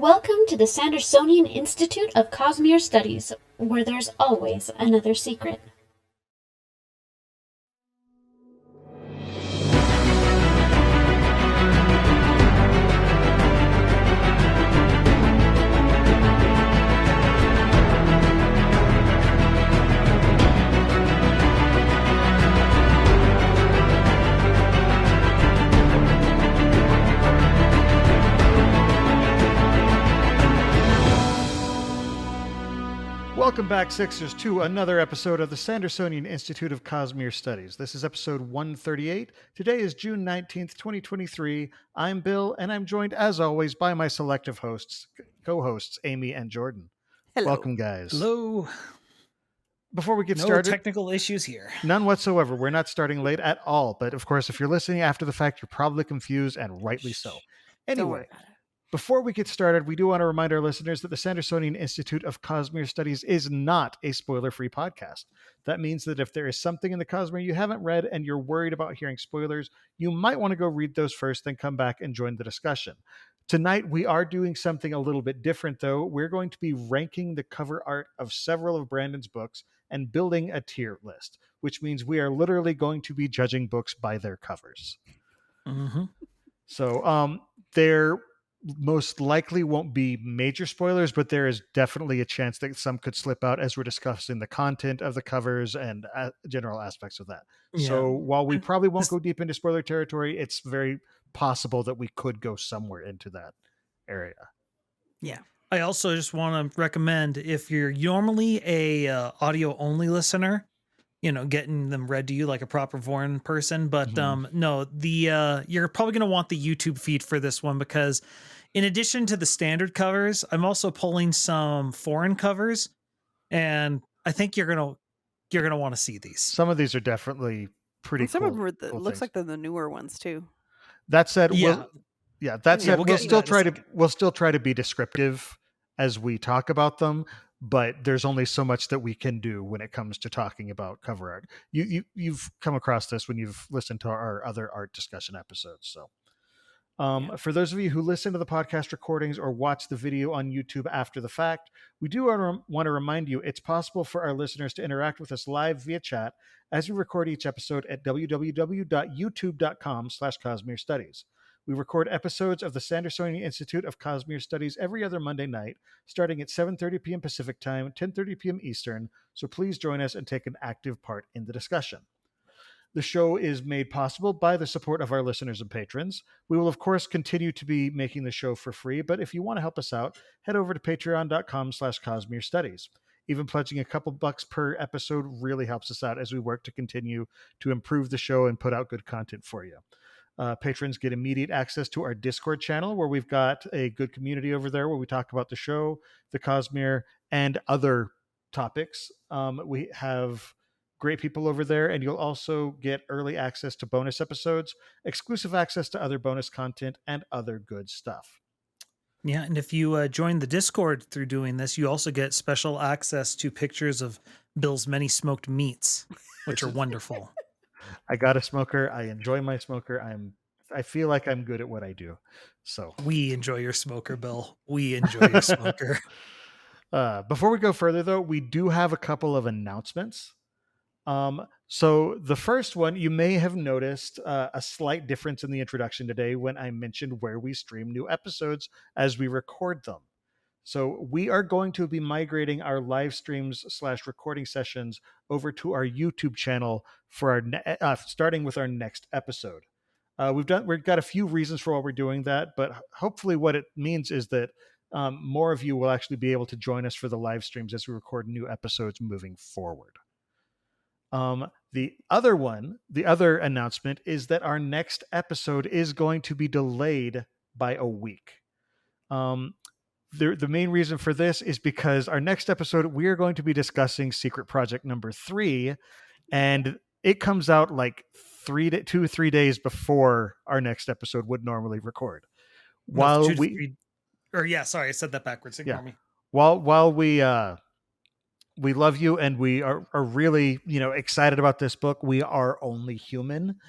Welcome to the Sandersonian Institute of Cosmere Studies, where there's always another secret. Welcome back, Sixers, to another episode of the Sandersonian Institute of Cosmere Studies. This is episode 138. Today is June 19th, 2023. I'm Bill, and I'm joined, as always, by my selective co-hosts, Amy and Jordan. Hello. Welcome, guys. Hello. Before we get No started... technical issues here. None whatsoever. We're not starting late at all. But, of course, if you're listening after the fact, you're probably confused, and rightly so. Anyway... Before we get started, we do want to remind our listeners that the Sandersonian Institute of Cosmere Studies is not a spoiler-free podcast. That means that if there is something in the Cosmere you haven't read and you're worried about hearing spoilers, you might want to go read those first, then come back and join the discussion. Tonight, we are doing something a little bit different, though. We're going to be ranking the cover art of several of Brandon's books and building a tier list, which means we are literally going to be judging books by their covers. Mm-hmm. So there most likely won't be major spoilers, but there is definitely a chance that some could slip out as we're discussing the content of the covers and general aspects of that. Yeah. So while we probably won't go deep into spoiler territory, it's very possible that we could go somewhere into that area. Yeah. I also just want to recommend, if you're normally a audio only listener, getting them read to you like a proper Vorn person. But no, you're probably going to want the YouTube feed for this one, because in addition to the standard covers, I'm also pulling some foreign covers, and I think you're going to want to see these. Some of these are definitely pretty cool. Some of them are looks like they're the newer ones too. That said, we'll still try to be descriptive as we talk about them. But there's only so much that we can do when it comes to talking about cover art. You've come across this when you've listened to our other art discussion episodes. So for those of you who listen to the podcast recordings or watch the video on YouTube after the fact, we do want to remind you it's possible for our listeners to interact with us live via chat as we record each episode at www.youtube.com/Cosmere Studies. We record episodes of the Sandersonian Institute of Cosmere Studies every other Monday night, starting at 7:30 p.m. Pacific Time, 10:30 p.m. Eastern, so please join us and take an active part in the discussion. The show is made possible by the support of our listeners and patrons. We will, of course, continue to be making the show for free, but if you want to help us out, head over to patreon.com/Cosmere Studies. Even pledging a couple bucks per episode really helps us out as we work to continue to improve the show and put out good content for you. Patrons get immediate access to our Discord channel, where we've got a good community over there where we talk about the show, the Cosmere, and other topics. We have great people over there, and you'll also get early access to bonus episodes, exclusive access to other bonus content, and other good stuff. Yeah, and if you join the Discord through doing this, you also get special access to pictures of Bill's many smoked meats, which are wonderful. I got a smoker. I enjoy my smoker. I feel like I'm good at what I do. So we enjoy your smoker, Bill. We enjoy your smoker. Before we go further, though, we do have a couple of announcements. So the first one, you may have noticed a slight difference in the introduction today when I mentioned where we stream new episodes as we record them. So we are going to be migrating our live streams / recording sessions over to our YouTube channel for our starting with our next episode. We've got a few reasons for why we're doing that, but hopefully what it means is that more of you will actually be able to join us for the live streams as we record new episodes moving forward. The other announcement is that our next episode is going to be delayed by a week. The main reason for this is because our next episode, we are going to be discussing Secret Project number 3, and it comes out like 2 or 3 days before our next episode would normally record. Sorry, I said that backwards. Ignore me. While we love you and we are really, excited about this book, we are only human.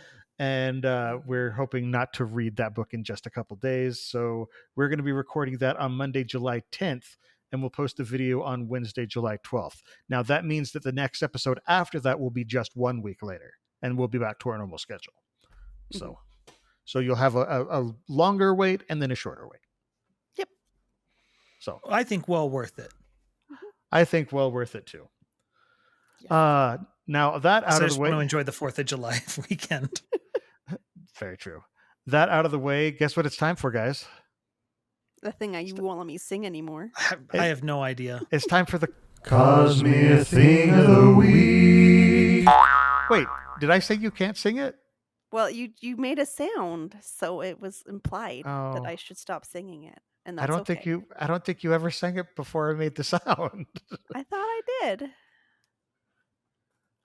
and we're hoping not to read that book in just a couple days. So we're going to be recording that on Monday, July 10th, and we'll post the video on Wednesday, July 12th. Now, that means that the next episode after that will be just 1 week later, and we'll be back to our normal schedule. So you'll have a longer wait and then a shorter wait. Yep. So I think well worth it. I think well worth it too. Yes. Now that out of the way, I want to enjoy the 4th of July weekend. Very true. That out of the way, guess what it's time for, guys? The thing you won't let me sing anymore. I have no idea. It's time for the Cosmere Thing of the Week. Wait, did I say you can't sing it? Well, you made a sound, so it was implied that I should stop singing it. And that's I don't think you ever sang it before I made the sound. I thought I did.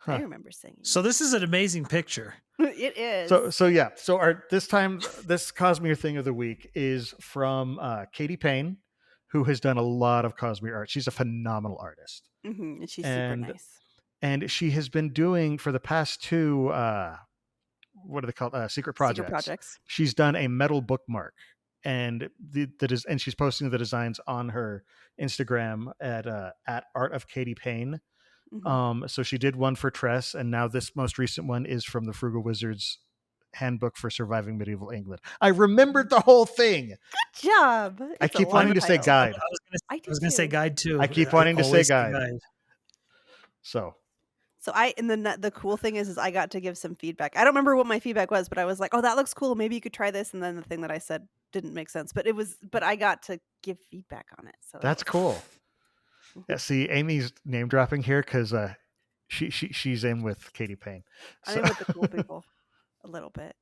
I remember singing. So this is an amazing picture. It is. So yeah. So this Cosmere Thing of the Week is from Katie Payne, who has done a lot of Cosmere art. She's a phenomenal artist. Mm-hmm. And she's super nice. And she has been doing for the past 2 what are they called? Secret projects. She's done a metal bookmark, and and she's posting the designs on her Instagram at Art of Katie Payne. Mm-hmm. So she did one for Tress, and now this most recent one is from the Frugal Wizard's Handbook for Surviving Medieval England. I remembered the whole thing. Good job. I keep wanting to say guide. I was going to say guide too. I keep wanting to say guide. So and then the cool thing is I got to give some feedback. I don't remember what my feedback was, but I was like, "Oh, that looks cool. Maybe you could try this." And then the thing that I said didn't make sense, but I got to give feedback on it. So that's cool. Yeah, see, Amy's name dropping here because she's in with Katie Payne. So. I'm in with the cool people a little bit.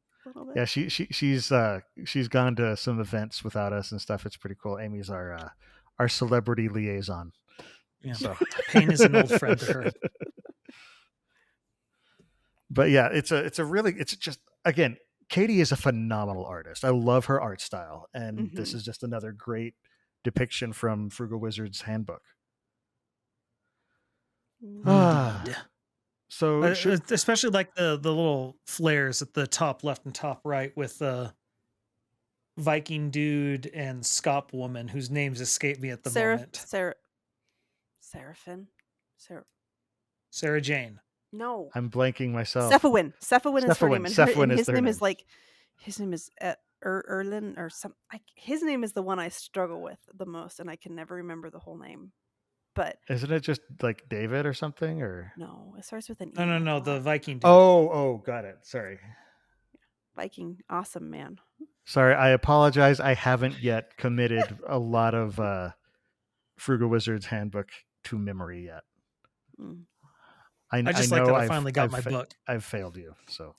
Yeah, she's gone to some events without us and stuff. It's pretty cool. Amy's our celebrity liaison. Yeah, so Payne is an old friend to her. But yeah, it's just, again, Katie is a phenomenal artist. I love her art style, and this is just another great depiction from Frugal Wizard's Handbook. So especially like the little flares at the top left and top right with the Viking dude and Scop woman whose names escape me at the moment. Sarah Jane. No, I'm blanking myself. Cephawin is her name, and his name is Erlin or some. His name is the one I struggle with the most, and I can never remember the whole name. But isn't it just like David or something? Or no, it starts with an E. No, the Viking dude. Oh, got it. Sorry. Viking, awesome man. Sorry, I apologize. I haven't yet committed a lot of Frugal Wizard's Handbook to memory yet. I just like that I finally got my book. I've failed you, so.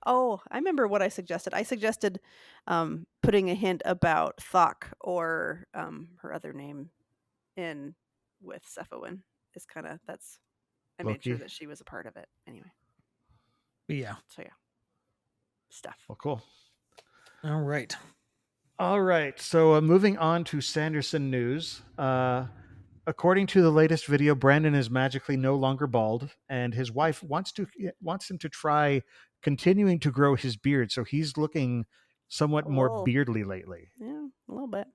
Oh, I remember what I suggested. I suggested putting a hint about Thok or her other name in with Cephawin. I made sure that she was a part of it anyway. Yeah. So yeah. Stuff. Well, cool. All right. So moving on to Sanderson news. According to the latest video, Brandon is magically no longer bald, and his wife wants him to try continuing to grow his beard. So he's looking somewhat more beardly lately. Yeah, a little bit.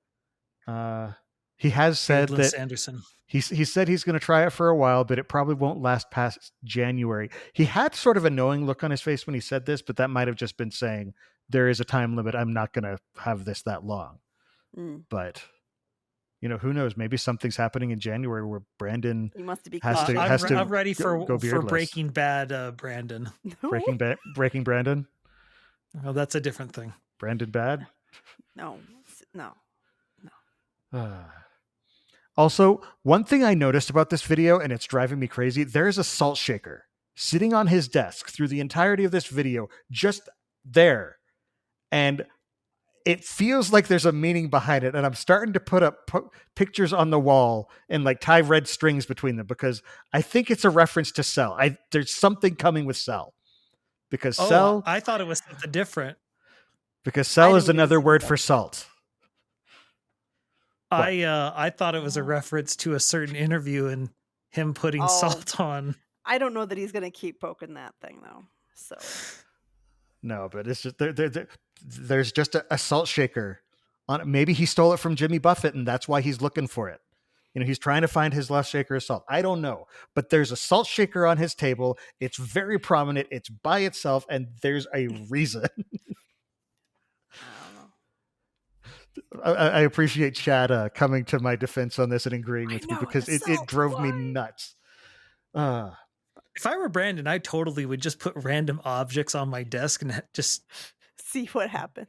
He has said that Sanderson. He said he's going to try it for a while, but it probably won't last past January. He had sort of a knowing look on his face when he said this, but that might have just been saying there is a time limit. I'm not going to have this that long. But who knows? Maybe something's happening in January where Brandon I'm ready for Breaking Bad, Brandon. Breaking Brandon. Oh, that's a different thing. Brandon Bad. No. Also, one thing I noticed about this video, and it's driving me crazy, there's a salt shaker sitting on his desk through the entirety of this video, just there. And it feels like there's a meaning behind it. And I'm starting to put up pictures on the wall and tie red strings between them because I think it's a reference to Cell. There's something coming with Cell. Because Cell... I thought it was something different. Because Cell is another word for salt. I thought it was a reference to a certain interview and him putting salt on. I don't know that he's going to keep poking that thing though. So No, but it's just there's just a salt shaker on it. Maybe he stole it from Jimmy Buffett, and that's why he's looking for it. He's trying to find his lost shaker of salt. I don't know, but there's a salt shaker on his table. It's very prominent. It's by itself, and there's a reason. I appreciate Chad coming to my defense on this and agreeing with me, because it drove me nuts. If I were Brandon, I totally would just put random objects on my desk and just see what happens.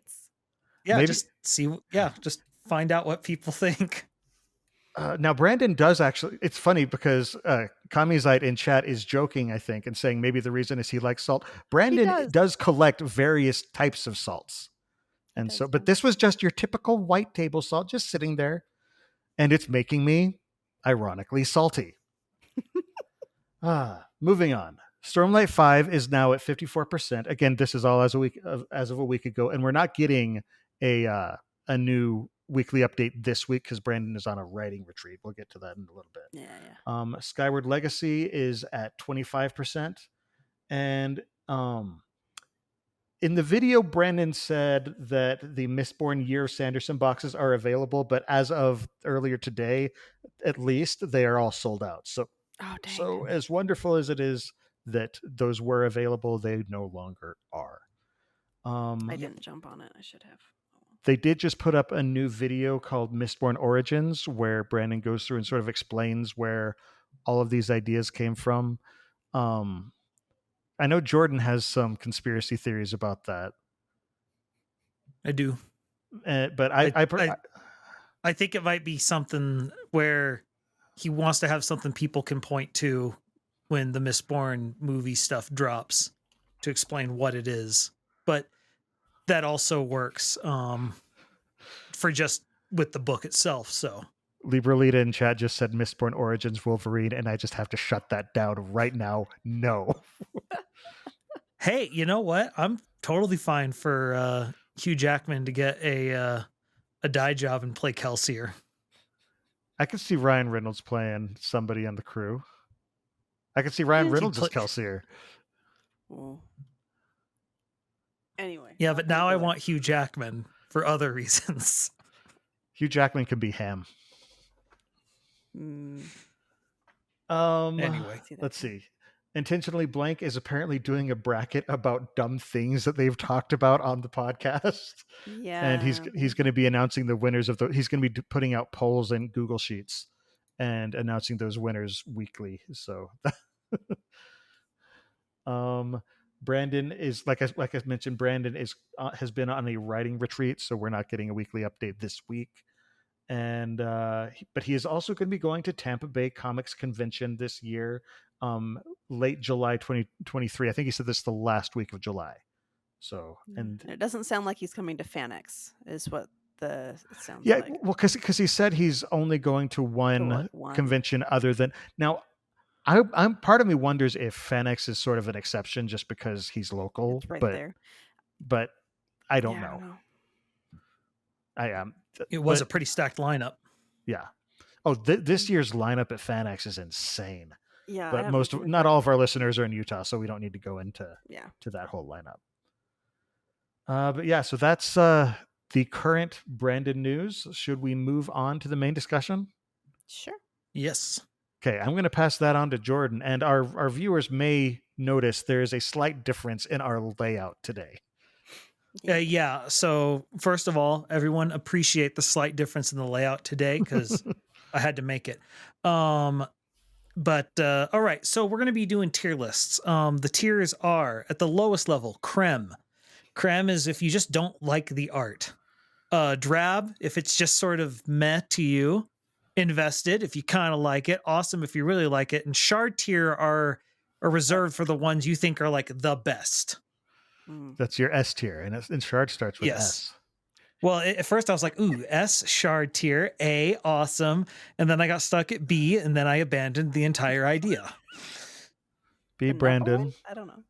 Yeah, maybe. Just find out what people think. Now, Brandon does actually, it's funny because Kamizite in chat is joking, I think, and saying maybe the reason is he likes salt. Brandon does collect various types of salts. And so, but this was just your typical white table salt just sitting there, and it's making me ironically salty. Moving on. Stormlight 5 is now at 54%. Again, this is all as of a week ago, and we're not getting a new weekly update this week because Brandon is on a writing retreat. We'll get to that in a little bit. Yeah. Skyward Legacy is at 25%. And in the video, Brandon said that the Mistborn Year of Sanderson boxes are available, but as of earlier today, at least, they are all sold out. So as wonderful as it is that those were available, they no longer are. I didn't jump on it. I should have. They did just put up a new video called Mistborn Origins, where Brandon goes through and sort of explains where all of these ideas came from. I know Jordan has some conspiracy theories about that. I do. But I think it might be something where he wants to have something people can point to when the Mistborn movie stuff drops to explain what it is. But that also works for just with the book itself. So Libralita in chat just said Mistborn Origins Wolverine, and I just have to shut that down right now. No. Hey, you know what? I'm totally fine for Hugh Jackman to get a dye job and play Kelsier. I could see Ryan Reynolds playing somebody on the crew. I could see Ryan Reynolds as Kelsier. Anyway. Yeah, but now I want Hugh Jackman for other reasons. Hugh Jackman can be Ham. Anyway, let's see. Intentionally Blank is apparently doing a bracket about dumb things that they've talked about on the podcast. Yeah. And he's going to be announcing the winners of he's going to be putting out polls in Google Sheets and announcing those winners weekly. So Brandon is like I mentioned, Brandon has been on a writing retreat, so we're not getting a weekly update this week. And but he is also going to be going to Tampa Bay Comics Convention this year, late July 2023. I think he said this the last week of July. So and it doesn't sound like he's coming to FanX, is what it sounds like. Yeah, well, because he said he's only going to one convention other than now. I'm part of me wonders if FanX is sort of an exception just because he's local, it's right there. But I don't know. I am. It was a pretty stacked lineup. Yeah. Oh, this year's lineup at FanX is insane. Yeah. But not all of our listeners are in Utah, so we don't need to go into to that whole lineup. But yeah, so that's the current Brandon news. Should we move on to the main discussion? Sure. Yes. Okay, I'm going to pass that on to Jordan, and our viewers may notice there is a slight difference in our layout today. Yeah. So first of all, everyone appreciate the slight difference in the layout today because I had to make it. But all right, so we're going to be doing tier lists. The tiers are at the lowest level, crem. Crem is if you just don't like the art. Drab, if it's just sort of meh to you. Invested, if you kind of like it. Awesome, if you really like it. And shard tier are reserved for the ones you think are like the best. That's your S tier, and shard starts with S. Well, at first I was like, ooh, S, shard tier, A, awesome. And then I got stuck at B, and then I abandoned the entire idea. B, Brandon. I don't know.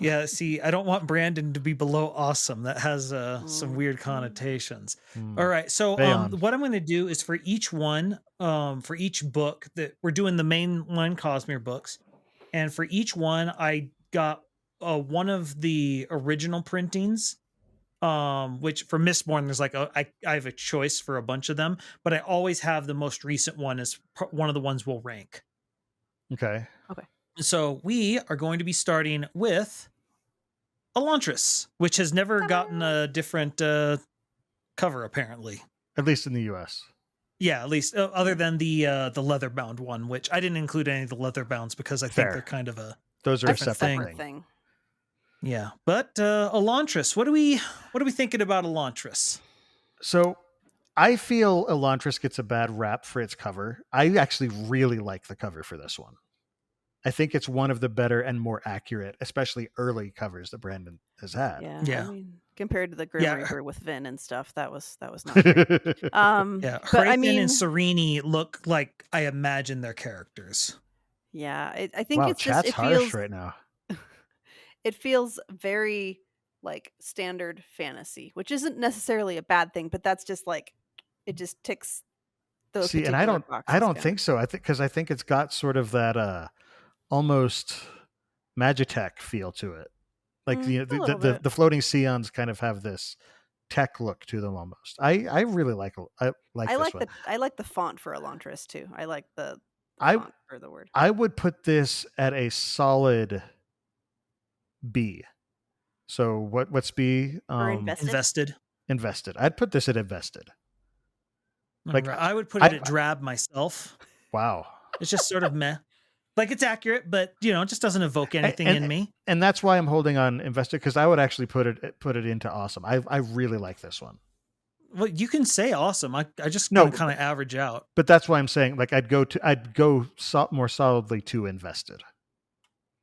Yeah, see, I don't want Brandon to be below awesome. That has some weird connotations. All right, so what I'm going to do is for each one, for each book that we're doing the main one Cosmere books, and for each one I got one of the original printings, which for Mistborn, there's like I have a choice for a bunch of them, but I always have the most recent one as one of the ones we'll rank. Okay. So we are going to be starting with Elantris, which has never gotten a different cover, apparently. At least in the U.S. Yeah, at least other than the leather bound one, which I didn't include any of the leather bounds because I think they're kind of those are a separate thing. Yeah, but Elantris, what are we thinking about Elantris? So I feel Elantris gets a bad rap for its cover. I actually really like the cover for this one. I think it's one of the better and more accurate, especially early covers that Brandon has had. Yeah. I mean, compared to the Grim Reaper with Vin and stuff, that was not great. Hrathen and Sereni look like I imagine their characters. Yeah, I think it's chat's just it harsh feels right now. It feels very like standard fantasy, which isn't necessarily a bad thing, but that's just like it just ticks those. See, and I don't think so. I think it's got sort of that almost Magitech feel to it. Like the floating Scions kind of have this tech look to them almost. I really like this one. I like the font for Elantris too. I like the font for the word. I would put this at a solid B. So what's B? Invested. Invested. I'd put this at invested. Like I would put it at drab myself. Wow. It's just sort of meh. Like it's accurate, but it just doesn't evoke anything in me. And that's why I'm holding on invested, because I would actually put it into awesome. I really like this one. Well, you can say awesome. I just kind of average out. But that's why I'm saying like I'd go more solidly to invested.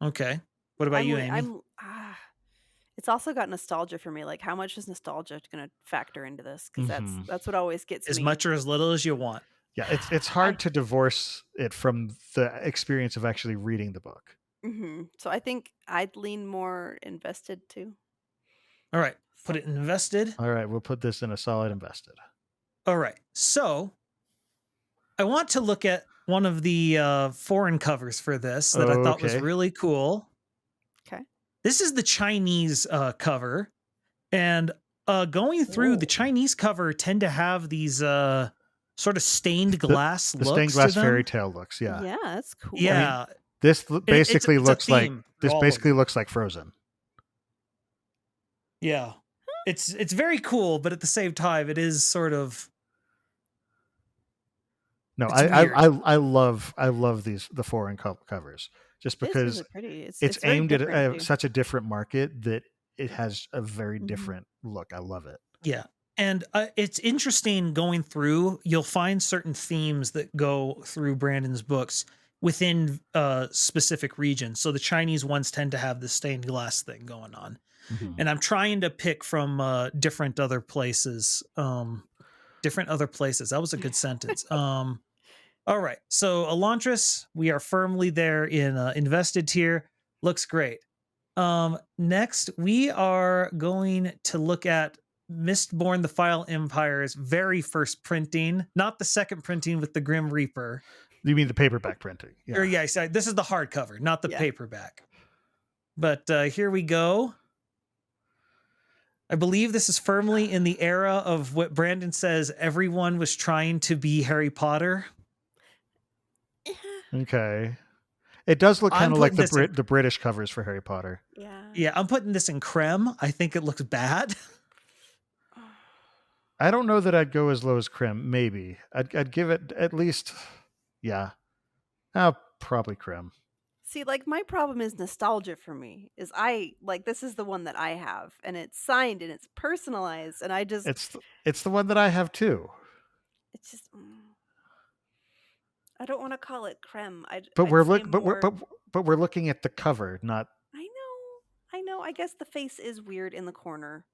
Okay. What about you, Amy? It's also got nostalgia for me. Like, how much is nostalgia going to factor into this? Because that's what always gets me. As much or as little as you want. Yeah, it's hard to divorce it from the experience of actually reading the book. Mm-hmm. So I think I'd lean more invested too. All right, put it in invested. All right, we'll put this in a solid invested. All right, so I want to look at one of the foreign covers for this that I thought was really cool. Okay. This is the Chinese cover, and going through the Chinese cover tend to have these sort of stained glass looks. The stained glass fairy tale looks, yeah. Yeah, that's cool. Yeah. I mean, this basically looks like Frozen. Yeah. It's very cool, but at the same time it is sort of No, I love the foreign covers just because it's aimed at such a different market that it has a very different look. I love it. Yeah. And it's interesting going through, you'll find certain themes that go through Brandon's books within specific regions. So the Chinese ones tend to have the stained glass thing going on. Mm-hmm. And I'm trying to pick from different other places. That was a good sentence. All right. So Elantris, we are firmly there in invested tier. Looks great. Next, we are going to look at Mistborn: The File Empire's very first printing, not the second printing with the Grim Reaper. You mean the paperback printing? Yeah. Or this is the hardcover, not the paperback. But here we go. I believe this is firmly in the era of what Brandon says everyone was trying to be Harry Potter. Okay. It does look kind of like the British covers for Harry Potter. Yeah. Yeah, I'm putting this in creme. I think it looks bad. I don't know that I'd go as low as creme. Maybe I'd give it at least, probably creme. See, like my problem is nostalgia for me. Is this is the one that I have, and it's signed and it's personalized, and I just it's the one that I have too. It's just I don't want to call it creme. But we're looking at the cover, not. I know. I guess the face is weird in the corner.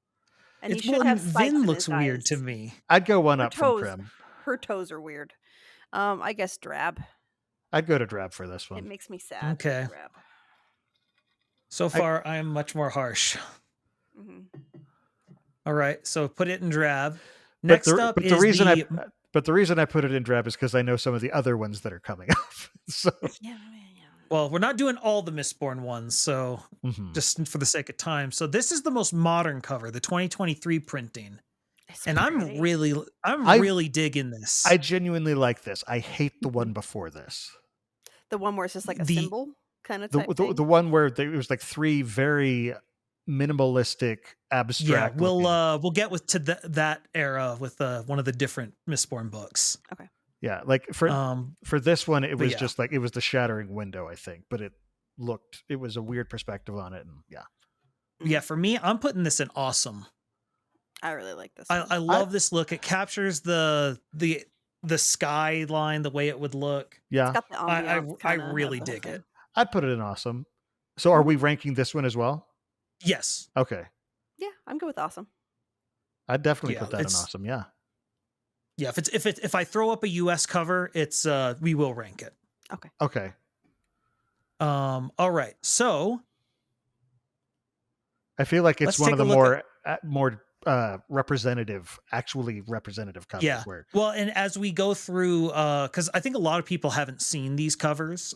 And it's more than Vin looks weird to me. I'd go one up from creme. Her toes are weird. I guess drab. I'd go to drab for this one. It makes me sad. Okay. Drab. So far, I am much more harsh. Mm-hmm. All right, so put it in drab. Next up is But the reason I put it in drab is because I know some of the other ones that are coming up. So. Well, we're not doing all the Mistborn ones, so just for the sake of time. So this is the most modern cover, the 2023 printing. And I'm really digging this. I genuinely like this. I hate the one before this. The one where it's just like a symbol kind of type thing? The one where it was like 3 very minimalistic, abstract. Yeah, we'll get to that era with one of the different Mistborn books. Okay. Yeah, like for this one, it was just like it was the Shattering Window, I think, but it was a weird perspective on it, and yeah. For me, I'm putting this in awesome. I really like this. I love this look. It captures the skyline the way it would look. Yeah, it's got the ambiance I really dig it. I'd put it in awesome. So, are we ranking this one as well? Yes. Okay. Yeah, I'm good with awesome. I'd definitely put that in awesome. Yeah. Yeah, if I throw up a US cover, it's we will rank it. Okay. Okay. All right. So I feel like it's one of the more actually representative covers. Yeah. Well, and as we go through, because I think a lot of people haven't seen these covers,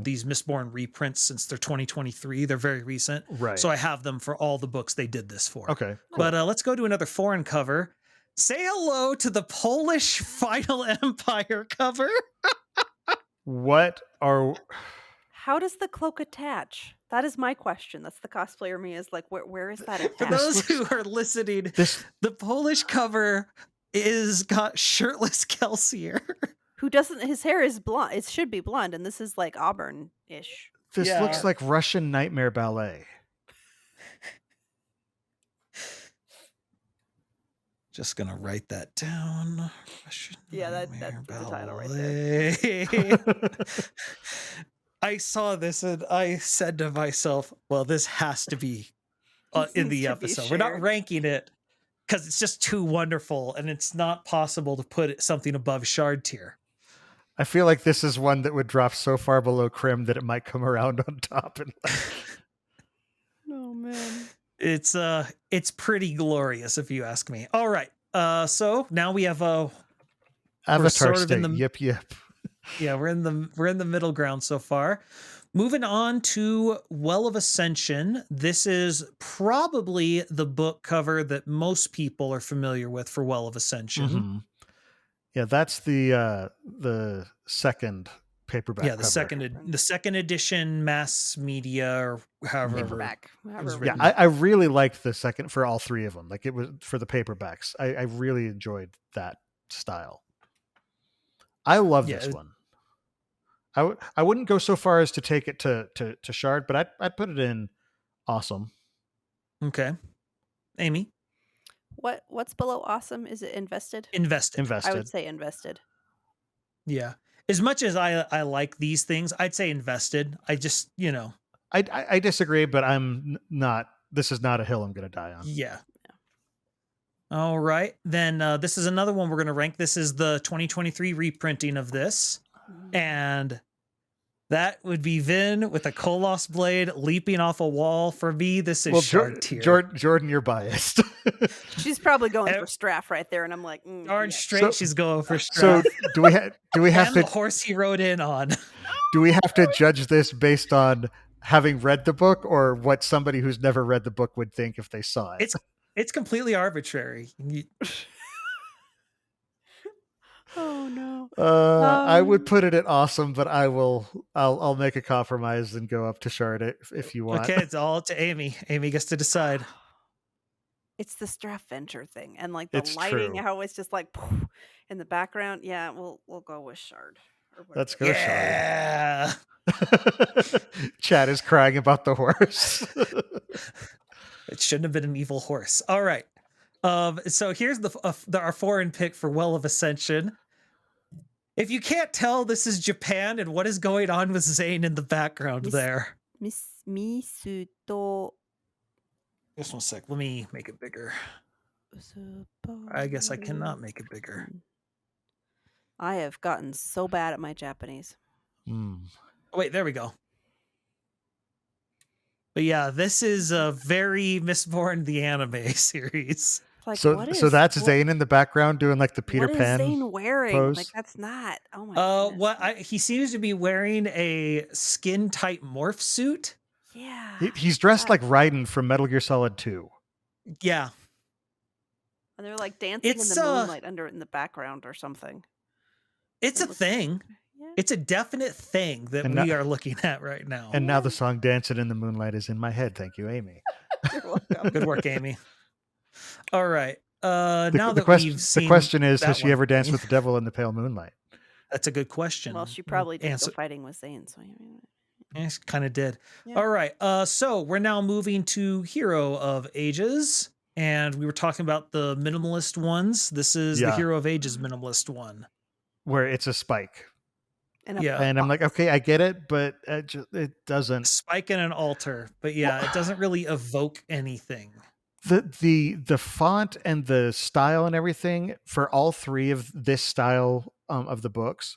these Mistborn reprints since they're 2023. They're very recent. Right. So I have them for all the books they did this for. Okay. Cool. But let's go to another foreign cover. Say hello to the Polish Final Empire cover. How does the cloak attach? That is my question. That's the cosplayer me is like, where is that attached? For those who are listening, the Polish cover is got shirtless Kelsier. Who doesn't, his hair is blonde. It should be blonde, and this is like auburn-ish. This looks like Russian Nightmare Ballet. Just gonna write that down. That's the title right there. I saw this and I said to myself, well, this has to be in the episode. We're not ranking it because it's just too wonderful and it's not possible to put something above Shard tier. I feel like this is one that would drop so far below Crem that it might come around on top. And oh man. It's pretty glorious if you ask me. All right. So now we have Avatar state. Yip. Yeah, we're in the middle ground so far. Moving on to Well of Ascension. This is probably the book cover that most people are familiar with for Well of Ascension. Yeah, that's the second paperback. Yeah, the second edition mass media or however. Paperback. Yeah, I really liked the second for all 3 of them. Like it was for the paperbacks. I really enjoyed that style. I love this one. I wouldn't go so far as to take it to Shard, but I'd put it in awesome. Okay. Amy? What's below awesome? Is it invested? Invested. I would say invested. Yeah. As much as I like these things, I'd say invested. I just, I disagree, but I'm not. This is not a hill I'm going to die on. Yeah. All right. Then this is another one we're going to rank. This is the 2023 reprinting of this. And that would be Vin with a Koloss blade leaping off a wall. For me, this is Shard tier. Jordan, you're biased. She's probably going for Straff right there, and I'm like, darn straight, she's going for Straff. So do we have and to the horse he rode in on? Do we have to judge this based on having read the book, or what somebody who's never read the book would think if they saw it? It's completely arbitrary. Oh no. I would put it at awesome, but I'll make a compromise and go up to Shard if you want. Okay, it's all up to Amy. Amy gets to decide. It's the Straff Venture thing, and like the lighting, how it's just like poof, in the background. Yeah, we'll go with Shard. Let's go, Shard. Chad is crying about the horse. It shouldn't have been an evil horse. All right. So here's our foreign pick for Well of Ascension. If you can't tell, this is Japan, and what is going on with Zane in the background there? Misuto. Just 1 sec. Let me make it bigger. I guess I cannot make it bigger. I have gotten so bad at my Japanese. Oh, wait, there we go. But yeah, this is a very Mistborn the anime series. Like, so that's Zane in the background doing like the Peter what Pan is Zane wearing? pose. Like, that's not. Oh my goodness. He seems to be wearing a skin tight morph suit. Yeah. He's dressed like Raiden from Metal Gear Solid 2. Yeah. And they're like dancing in the moonlight in the background or something. It's a thing. Yeah. It's a definite thing that we are looking at right now. And now the song Dancing in the Moonlight is in my head. Thank you, Amy. You're welcome. Good work, Amy. All right. The question is, has she ever danced with the devil in the pale moonlight? That's a good question. Well, she probably did go fighting with Zane. So she kind of did. Yeah. All right. So we're now moving to Hero of Ages. And we were talking about the minimalist ones. This is the Hero of Ages minimalist one. Where it's a spike. And I'm like, okay, I get it, but it doesn't. Spike and an altar. But yeah, it doesn't really evoke anything. The font and the style and everything for all three of this style of the books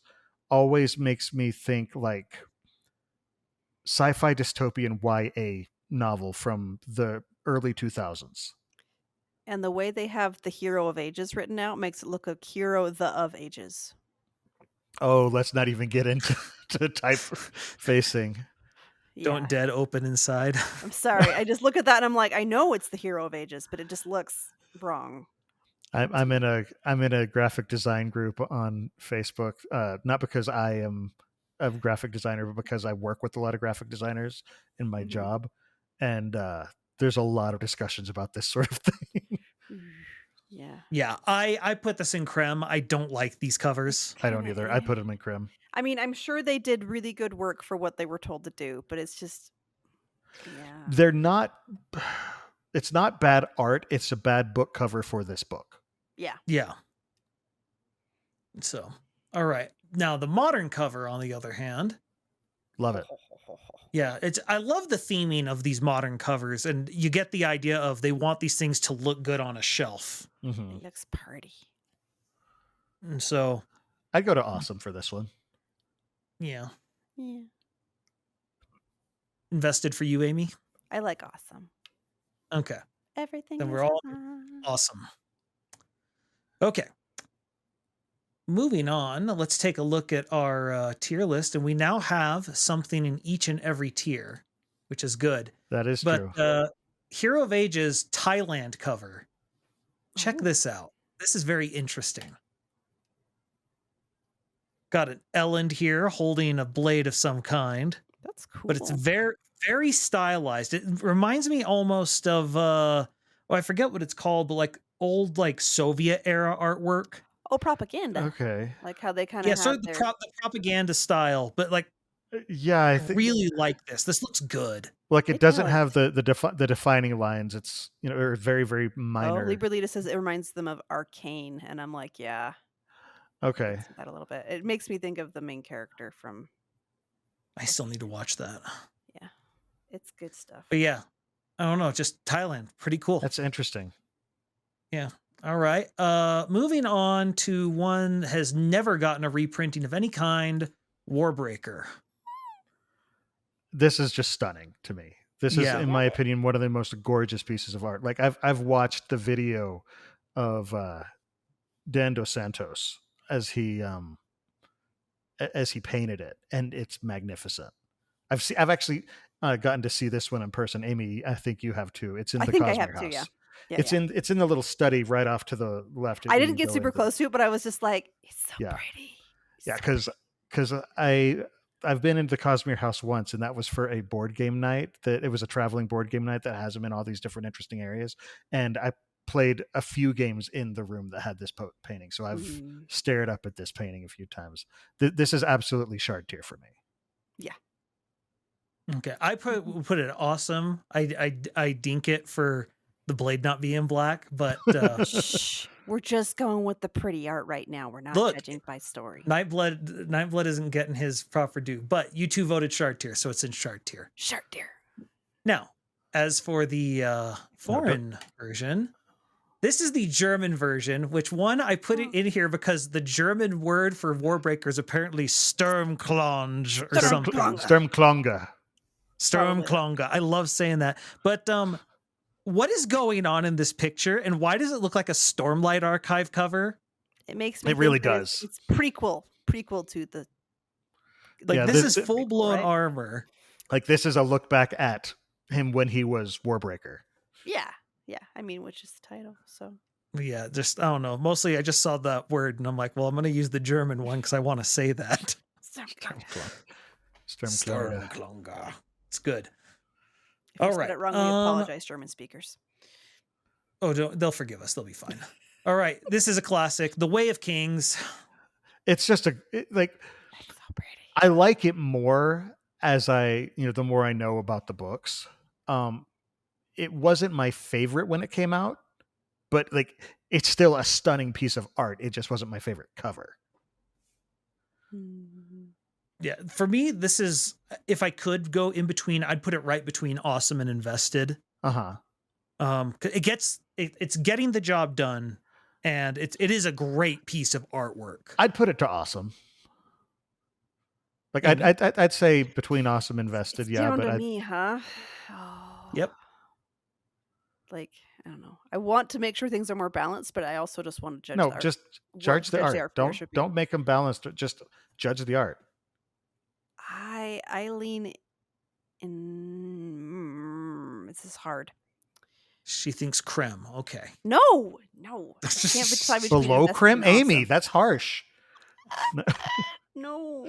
always makes me think like sci-fi dystopian YA novel from the early 2000s. And the way they have the Hero of Ages written out makes it look like Hero the of Ages. Oh, let's not even get into typefacing. Yeah. Don't dead open inside. I'm sorry. I just look at that and I'm like, I know it's the Hero of Ages, but it just looks wrong. I'm in a graphic design group on Facebook, not because I am a graphic designer, but because I work with a lot of graphic designers in my job, and there's a lot of discussions about this sort of thing. Yeah. I put this in crem. I don't like these covers. I don't either. I put them in crem. I mean, I'm sure they did really good work for what they were told to do, but it's just, they're not. It's not bad art. It's a bad book cover for this book. Yeah. So, all right. Now the modern cover, on the other hand, love it. Yeah, I love the theming of these modern covers, and you get the idea of they want these things to look good on a shelf. Mm-hmm. It looks pretty. And so I'd go to Awesome for this one. Yeah. Yeah. Invested for you, Amy? I like Awesome. Okay. Everything then is we're all awesome. Okay. Moving on, let's take a look at our tier list, and we now have something in each and every tier, which is good. That is true. Hero of Ages Thailand cover. Check this out. This is very interesting. Got an Elend here holding a blade of some kind. That's cool. But it's very, very stylized. It reminds me almost of, I forget what it's called, but like old like Soviet era artwork. Oh, propaganda. Okay. Like how they kind of sort of the propaganda style, but like I think, really like this. This looks good. Like it doesn't have the defining lines. It's or very, very minor. Oh, Librelita says it reminds them of Arcane, and I'm like, yeah. Okay. That a little bit. It makes me think of the main character from. I still need to watch that. Yeah, it's good stuff. But yeah, I don't know. Just Thailand, pretty cool. That's interesting. Yeah. All right. Moving on to one has never gotten a reprinting of any kind. Warbreaker. This is just stunning to me. This is, in my opinion, one of the most gorgeous pieces of art. Like I've watched the video of Dan Dos Santos as he painted it, and it's magnificent. I've actually gotten to see this one in person. Amy, I think you have too. It's in the Cosmere house. Yeah. It's in the little study right off to the left. I didn't get super close to it, but I was just like, it's so pretty. Yeah, because I've been into the Cosmere house once, and that was for a board game night. That it was a traveling board game night that has them in all these different interesting areas. And I played a few games in the room that had this painting, so I've stared up at this painting a few times. This is absolutely shard tier for me. Yeah. Okay, I put it awesome. I dink it for the blade not being black, but shh, we're just going with the pretty art right now. We're not judging by story. Nightblood isn't getting his proper due, but you two voted shard tier, so it's in shard tier. Shard tier. Now, as for the foreign version, this is the German version, which I put it in here because the German word for Warbreaker is apparently Sturmklonge or something. Sturmklonge. Sturmklonge. I love saying that. But what is going on in this picture, and why does it look like a Stormlight Archive cover? It makes me. It really think that does. It's prequel to the. Like Yeah, this this- is full blown right? armor. Like this is a look back at him when he was Warbreaker. Yeah. I mean, which is the title. So. Yeah, just I don't know. Mostly, I just saw that word, and I'm like, well, I'm going to use the German one because I want to say that. Stormklonger. It's good. If you All said right. it wrong, we apologize, German speakers. Oh, they'll forgive us. They'll be fine. All right. This is a classic. The Way of Kings. It's just like It's so pretty. I like it more as the more I know about the books. It wasn't my favorite when it came out, but like it's still a stunning piece of art. It just wasn't my favorite cover. Yeah, for me, this is, if I could go in between, I'd put it right between Awesome and Invested. It's getting the job done, and it is a great piece of artwork. I'd put it to Awesome. Like I'd say between Awesome and Invested, It's down but to me, huh? Oh. Yep. Like, I don't know. I want to make sure things are more balanced, but I also just want to judge the art. just judge the art. Don't make them balanced. Just judge the art. I lean in. This is hard. She thinks creme. Okay. No. I can't decide between Below Invested creme, and Awesome. Amy. That's harsh. No,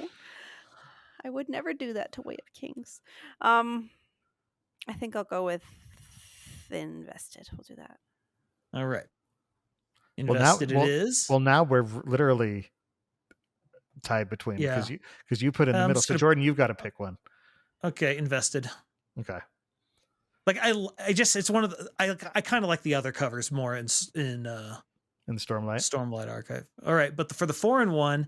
I would never do that to Way of Kings. I think I'll go with Invested. We'll do that. All right. Invested it is. Well, now we're literally tied between because you put in the middle. So Jordan, you've got to pick one. Okay, Invested. Okay. Like it's one of the I kind of like the other covers more in the Stormlight Archive. All right, but for the foreign one,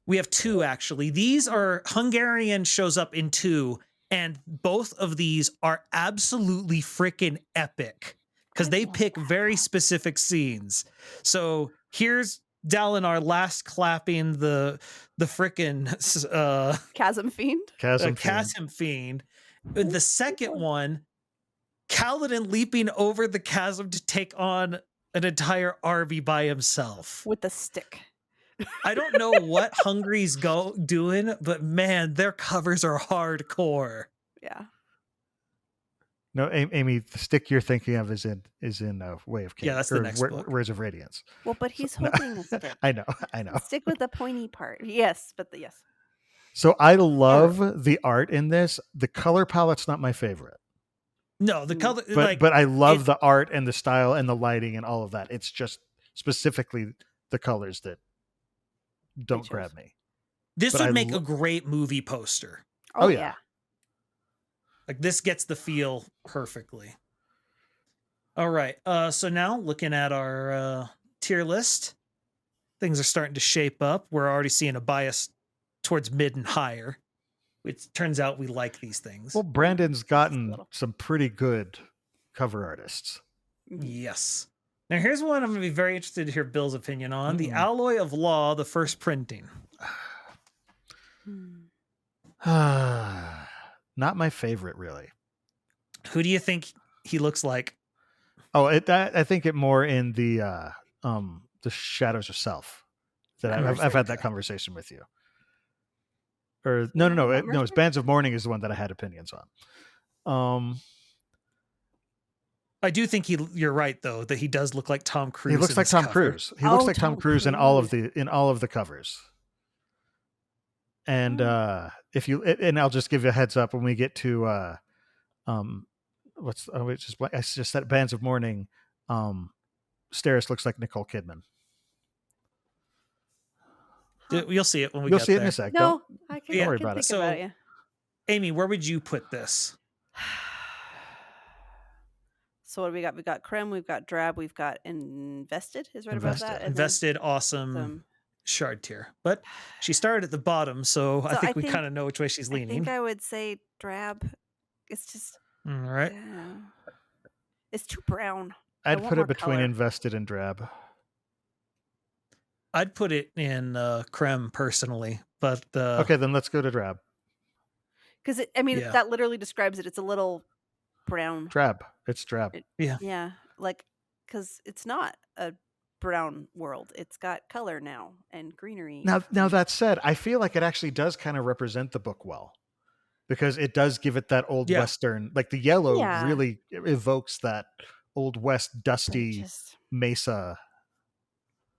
we have two actually. These are Hungarian shows up in two, and both of these are absolutely freaking epic because they pick very specific scenes. So here's Dalinar last clapping the frickin' Chasm Fiend. Chasm Fiend. The second one, Kaladin leaping over the chasm to take on an entire army by himself with a stick. I don't know what Hungary's doing, but man, their covers are hardcore. Yeah. No, Amy, the stick you're thinking of is in Way of Kings. Yeah, that's the next book. Words of Radiance. Well, but he's holding the stick. I know. The stick with the pointy part. Yes, but yes. So I love the art in this. The color palette's not my favorite. No, the color, but I love the art and the style and the lighting and all of that. It's just specifically the colors that don't grab me. This would make a great movie poster. Oh yeah. Like this gets the feel perfectly. All right. So now looking at our tier list, things are starting to shape up. We're already seeing a bias towards mid and higher. It turns out we like these things. Well, Brandon's gotten some pretty good cover artists. Yes. Now here's one I'm going to be very interested to hear Bill's opinion on. The Alloy of Law, the first printing. Not my favorite, really. Who do you think he looks like? Oh, I think it more in the Shadows of Self. That I've had that conversation with you. Or no, it's Bands of Mourning is the one that I had opinions on. I do think you're right though that he does look like Tom Cruise. He looks like Tom Cruise. He looks like Tom Cruise in all of the covers. And and I'll just give you a heads up when we get to I just said Bands of Mourning. Steris looks like Nicole Kidman. You'll see it when we You'll get see there. it in a sec. No, don't worry about it. So, Amy, where would you put this? So what do we got? We got creme, we've got drab, we've got invested. Is right about that. Invested, awesome, shard tier. But she started at the bottom, so I think we kind of know which way she's leaning. I think I would say drab. It's just all right. It's too brown. I'd put it between invested and drab. I'd put it in creme personally, but okay, then let's go to drab. Because that literally describes it. It's a little brown. Drab. It's drab. Yeah, like because it's not a brown world. It's got color now and greenery. Now that said, I feel like it actually does kind of represent the book well, because it does give it that old Western, like the yellow really evokes that old West dusty mesa.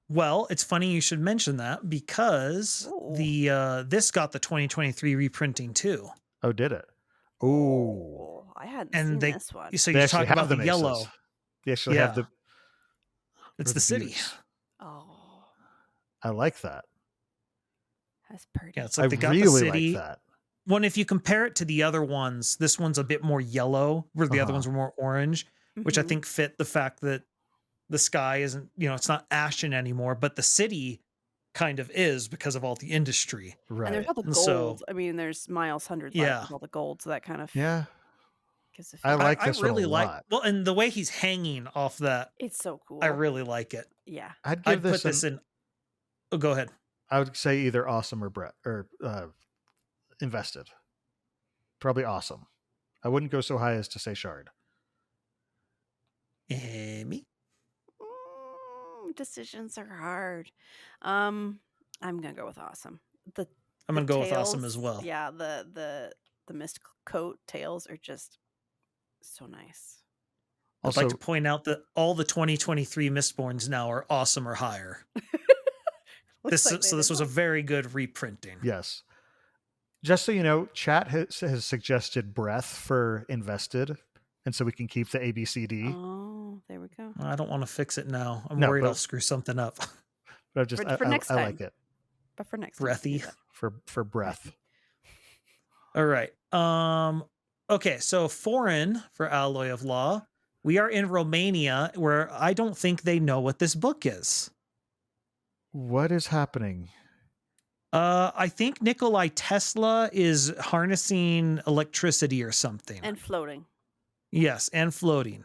Well, it's funny you should mention that, because this got the 2023 reprinting too. Oh, did it? Ooh. I hadn't seen this one. So you talk about the yellow. They actually have the. It's the city. Oh, I like that. That's pretty. Yeah, it's like they got the city. Like that. Well, if you compare it to the other ones, this one's a bit more yellow, where the other ones were more orange, which I think fit the fact that the sky isn't, it's not ashen anymore, but the city kind of is because of all the industry. Right. And there's all the gold. I mean, there's Miles 100 with all the gold, so that kind of gives a I like this one a lot. Well, and the way he's hanging off that, it's so cool. I really like it. Yeah. I'd put this in. Oh, go ahead. I would say either awesome or invested. Probably awesome. I wouldn't go so high as to say shard. Me? Decisions are hard. I'm gonna go with awesome. I'm gonna go with awesome as well. Yeah, the mist coat tails are just so nice. Also, I'd like to point out that all the 2023 Mistborns now are awesome or higher. This was a very good reprinting. Yes. Just so you know, chat has suggested breath for invested, and so we can keep the ABCD. Oh, there we go. I don't want to fix it now. I'm worried I'll screw something up. But for next time. I like it. But for next breathy time. For breath. All right. Okay, so foreign for Alloy of Law. We are in Romania, where I don't think they know what this book is. What is happening? I think Nikolai Tesla is harnessing electricity or something. And floating. Yes, and floating.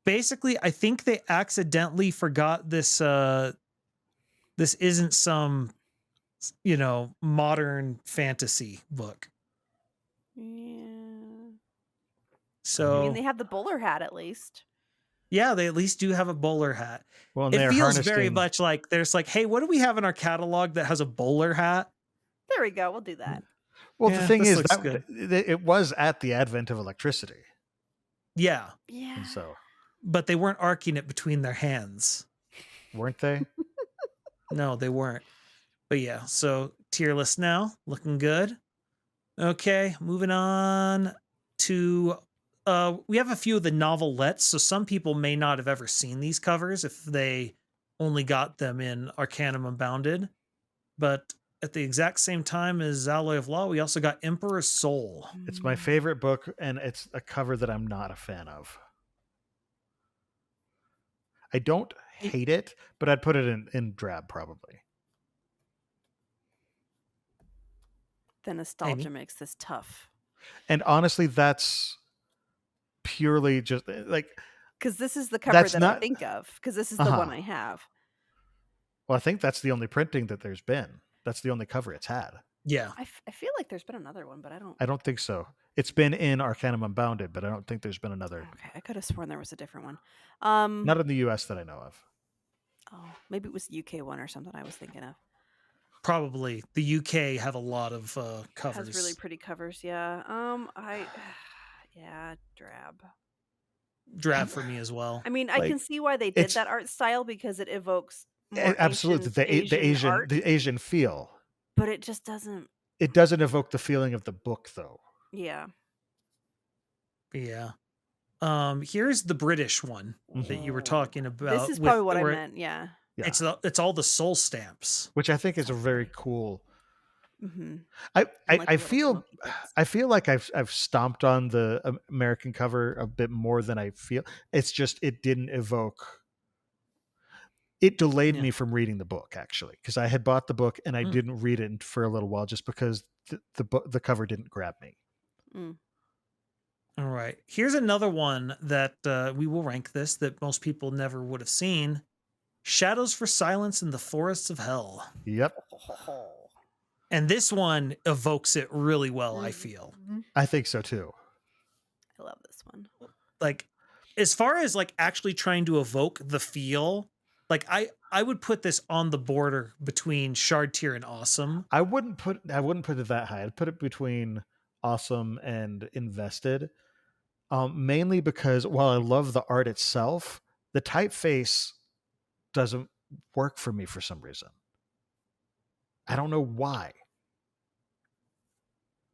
Basically, I think they accidentally forgot this this isn't some modern fantasy book. Yeah. So I mean, they have the bowler hat at least. Yeah, they at least do have a bowler hat. Well, it feels very much like there's like, hey, what do we have in our catalog that has a bowler hat? There we go. We'll do that. Well, the thing is, it was at the advent of electricity. Yeah. Yeah. And so, but they weren't arcing it between their hands, weren't they? No, they weren't. But yeah, so tier list now, looking good. Okay, moving on to. We have a few of the novelettes, so some people may not have ever seen these covers if they only got them in Arcanum Unbounded. But at the exact same time as Alloy of Law, we also got Emperor's Soul. It's my favorite book, and it's a cover that I'm not a fan of. I don't hate it, but I'd put it in drab probably. The nostalgia makes this tough. And honestly, that's purely just like, because this is the cover that I think of, because this is the one I have. Well, I think that's the only printing that there's been. That's the only cover it's had. Yeah. I feel like there's been another one, but I don't think so. It's been in Arcanum Unbounded, but I don't think there's been another. Okay, I could have sworn there was a different one. Not in the US that I know of. Oh, maybe it was the UK one or something I was thinking of. Probably. The UK have a lot of covers. Has really pretty covers, yeah. Yeah, drab. Drab for me as well. I mean, I can see why they did that art style, because it evokes more absolutely the Asian feel. But it just doesn't. It doesn't evoke the feeling of the book, though. Yeah. Yeah. Here's the British one that you were talking about. This is probably what I meant. Yeah. It's all the soul stamps, which I think is a very cool. Mm-hmm. I feel like I've stomped on the American cover a bit more than I feel. It's just it didn't evoke. It delayed me from reading the book, actually, because I had bought the book and I didn't read it for a little while just because the cover didn't grab me. Mm. All right, here's another one that we will rank this that most people never would have seen. Shadows for Silence in the Forests of Hell. Yep. And this one evokes it really well, I feel. I think so too. I love this one. Like, as far as like actually trying to evoke the feel, like I would put this on the border between Shard Tier and Awesome. I wouldn't put it that high. I'd put it between Awesome and Invested. Mainly because while I love the art itself, the typeface doesn't work for me for some reason. I don't know why.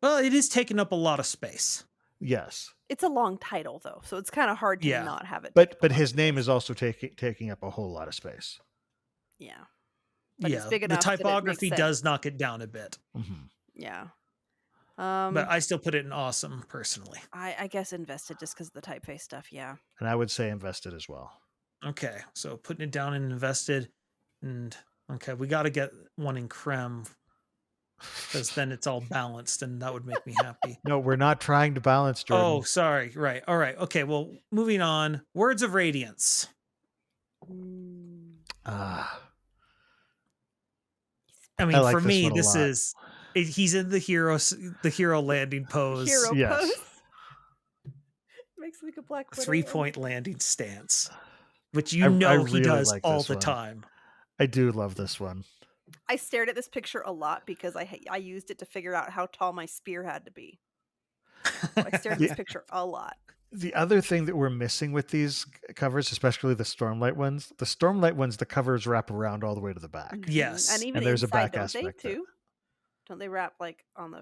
Well, it is taking up a lot of space. Yes. It's a long title though, so it's kind of hard to not have it. But his name is also taking up a whole lot of space. Yeah. But it's big the enough typography does knock it down a bit. Mm-hmm. Yeah. But I still put it in Awesome personally. I guess Invested just because of the typeface stuff. Yeah. And I would say Invested as well. Okay, so putting it down in Invested, and okay, we got to get one in Creme because then it's all balanced, and that would make me happy. No, we're not trying to balance, Jordan. Oh, sorry. Right. All right. Okay. Well, moving on. Words of Radiance. I mean, like for this me, one a this lot. is he's in the hero landing pose. Hero Yes. pose. Makes me like a Black Widow. 3-point landing stance, which I he really does like all this the one. time. I do love this one. I stared at this picture a lot because I used it to figure out how tall my spear had to be. So I stared at this picture a lot. The other thing that we're missing with these covers, especially the Stormlight ones, the covers wrap around all the way to the back. Yes. And even And there's a inside, back don't aspect they too? Don't they wrap like on the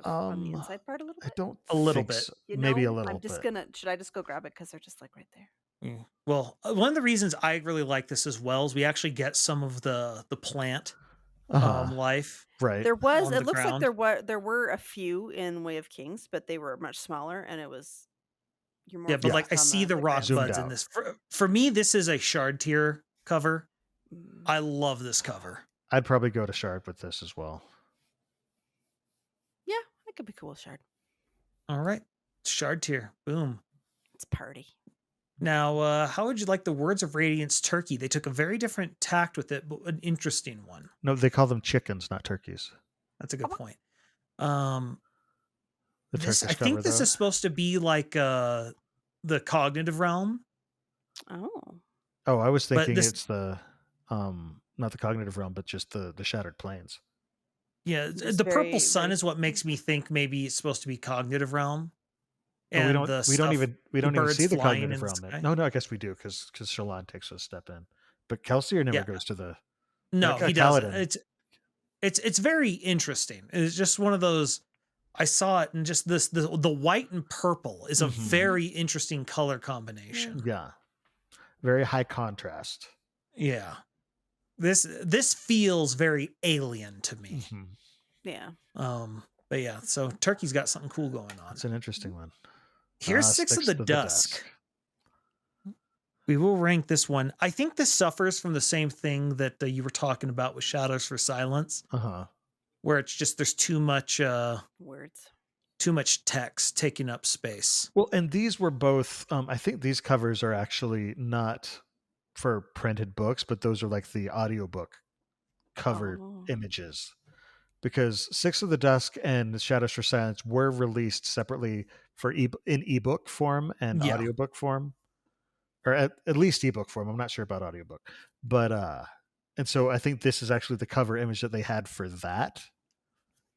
inside part a little I bit? don't A little think bit. so. Maybe a little I'm just bit. should I just go grab it because they're just like right there. Well, one of the reasons I really like this as well is we actually get some of the plant life. Right. There was. on It the looks like ground. there were a few in Way of Kings, but they were much smaller, and it was. You're more But like I focused on see the rock Zoomed buds in out. this. For me, this is a Shard Tier cover. Mm. I love this cover. I'd probably go to Shard with this as well. Yeah, that could be cool, Shard. All right. Shard Tier. Boom. It's party. Now, how would you like the Words of Radiance turkey? They took a very different tact with it, but an interesting one. No, they call them chickens, not turkeys. That's a good point. The Turkish I think cover, this though. is supposed to be like the cognitive realm. Oh. Oh, I was thinking this- it's the not the cognitive realm, but just the shattered planes. Yeah, Just the very, purple sun very- is what makes me think maybe it's supposed to be cognitive realm. But we don't even birds see the flying cognitive in the realm. sky. No, I guess we do because Shallan takes a step in. But Kelsier never goes to the. No, like he Kaladin. doesn't. It's very interesting. It's just one of those. I saw it, and just the white and purple is a very interesting color combination. Yeah, very high contrast. Yeah, this feels very alien to me. Mm-hmm. Yeah. But yeah, so Turkey's got something cool going on. It's an interesting one. Here's Six of the Dusk. We will rank this one. I think this suffers from the same thing that you were talking about with Shadows for Silence, where it's just there's too much words, too much text taking up space. Well, and these were both. I think these covers are actually not for printed books, but those are like the audiobook cover images. Because Six of the Dusk and Shadows for Silence were released separately for in ebook form and audiobook form, or at least ebook form. I'm not sure about audiobook, but and so I think this is actually the cover image that they had for that,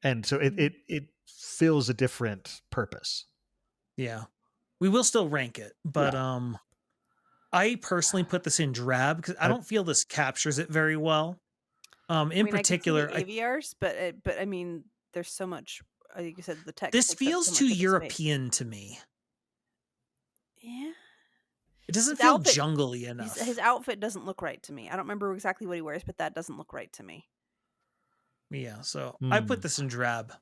and so it fills a different purpose. Yeah, we will still rank it, but I personally put this in drab because I don't feel this captures it very well. In particular, I can see the AVRs, but I mean, there's so much. Like you said, the text. This feels too European to me. Yeah, it doesn't feel jungly enough. His outfit doesn't look right to me. I don't remember exactly what he wears, but that doesn't look right to me. Yeah, so I put this in drab.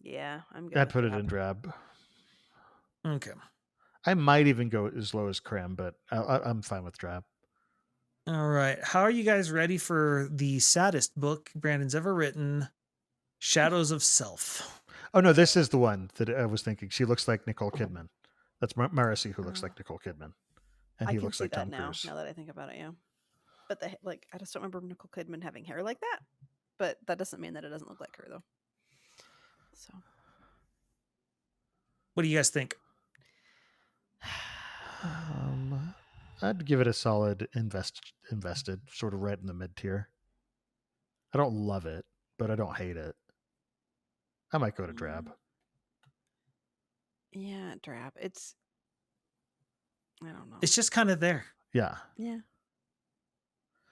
Yeah, I'm good. I'd put it in drab. Okay. I might even go as low as creme, but I'm fine with drab. All right. How are you guys ready for the saddest book Brandon's ever written, Shadows of Self? Oh, no, this is the one that I was thinking. She looks like Nicole Kidman. That's Marcy who looks like Nicole Kidman. And he looks like Tom Cruise. Now that I think about it, yeah. But I just don't remember Nicole Kidman having hair like that. But that doesn't mean that it doesn't look like her, though. So. What do you guys think? I'd give it a solid invested, sort of right in the mid tier. I don't love it, but I don't hate it. I might go to drab. Yeah, drab. I don't know. It's just kind of there. Yeah. Yeah.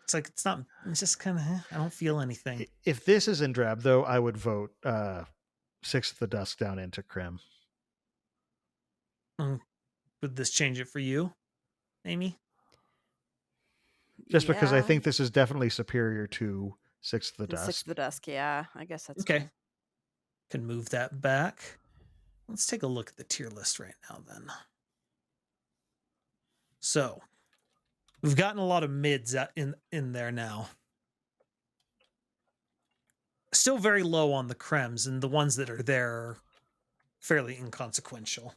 It's like it's just kind of. I don't feel anything. If this is in drab, though, I would vote Six of the Dusk down into crem. Would this change it for you, Amy? Just because I think this is definitely superior to Six of the Dusk. Six of the Dusk, yeah. I guess that's okay. True. Can move that back. Let's take a look at the tier list right now, then. So, we've gotten a lot of mids in there now. Still very low on the crems, and the ones that are there are fairly inconsequential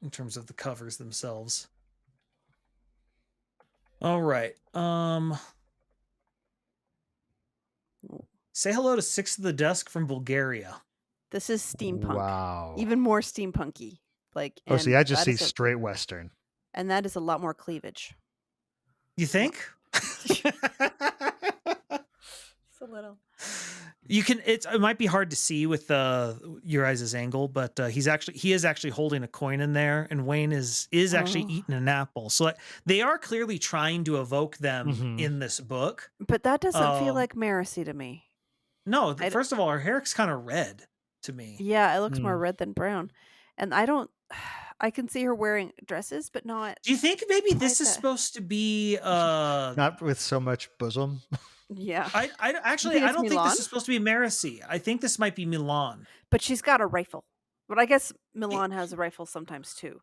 in terms of the covers themselves. All right. Say hello to Six of the Dusk from Bulgaria. This is steampunk. Wow. Even more steampunky. Like, see, I just see straight Western. And that is a lot more cleavage. You think? It's a little. You can. It might be hard to see with your eyes' angle, but he is actually holding a coin in there, and Wayne is actually eating an apple. So they are clearly trying to evoke them in this book. But that doesn't feel like Marcy to me. No, first of all, her hair's kind of red to me. Yeah, it looks more red than brown, and I can see her wearing dresses, but not. Do you think maybe this is supposed to be not with so much bosom? Yeah. I don't think this is supposed to be Marcy. I think this might be Milan. But she's got a rifle. But I guess Milan has a rifle sometimes too.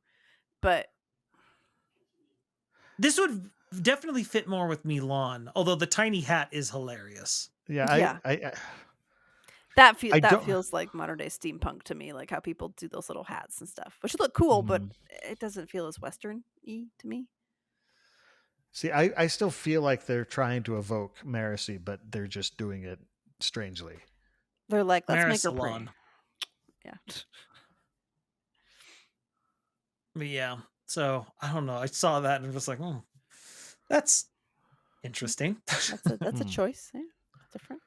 But this would definitely fit more with Milan, although the tiny hat is hilarious. Yeah. That feels like modern day steampunk to me, like how people do those little hats and stuff, which look cool, but it doesn't feel as Western-y to me. See, I still feel like they're trying to evoke Marcy, but they're just doing it strangely. They're like, let's make her pretty. Yeah. But yeah, so I don't know. I saw that and was like, that's interesting. That's a choice. Yeah, different.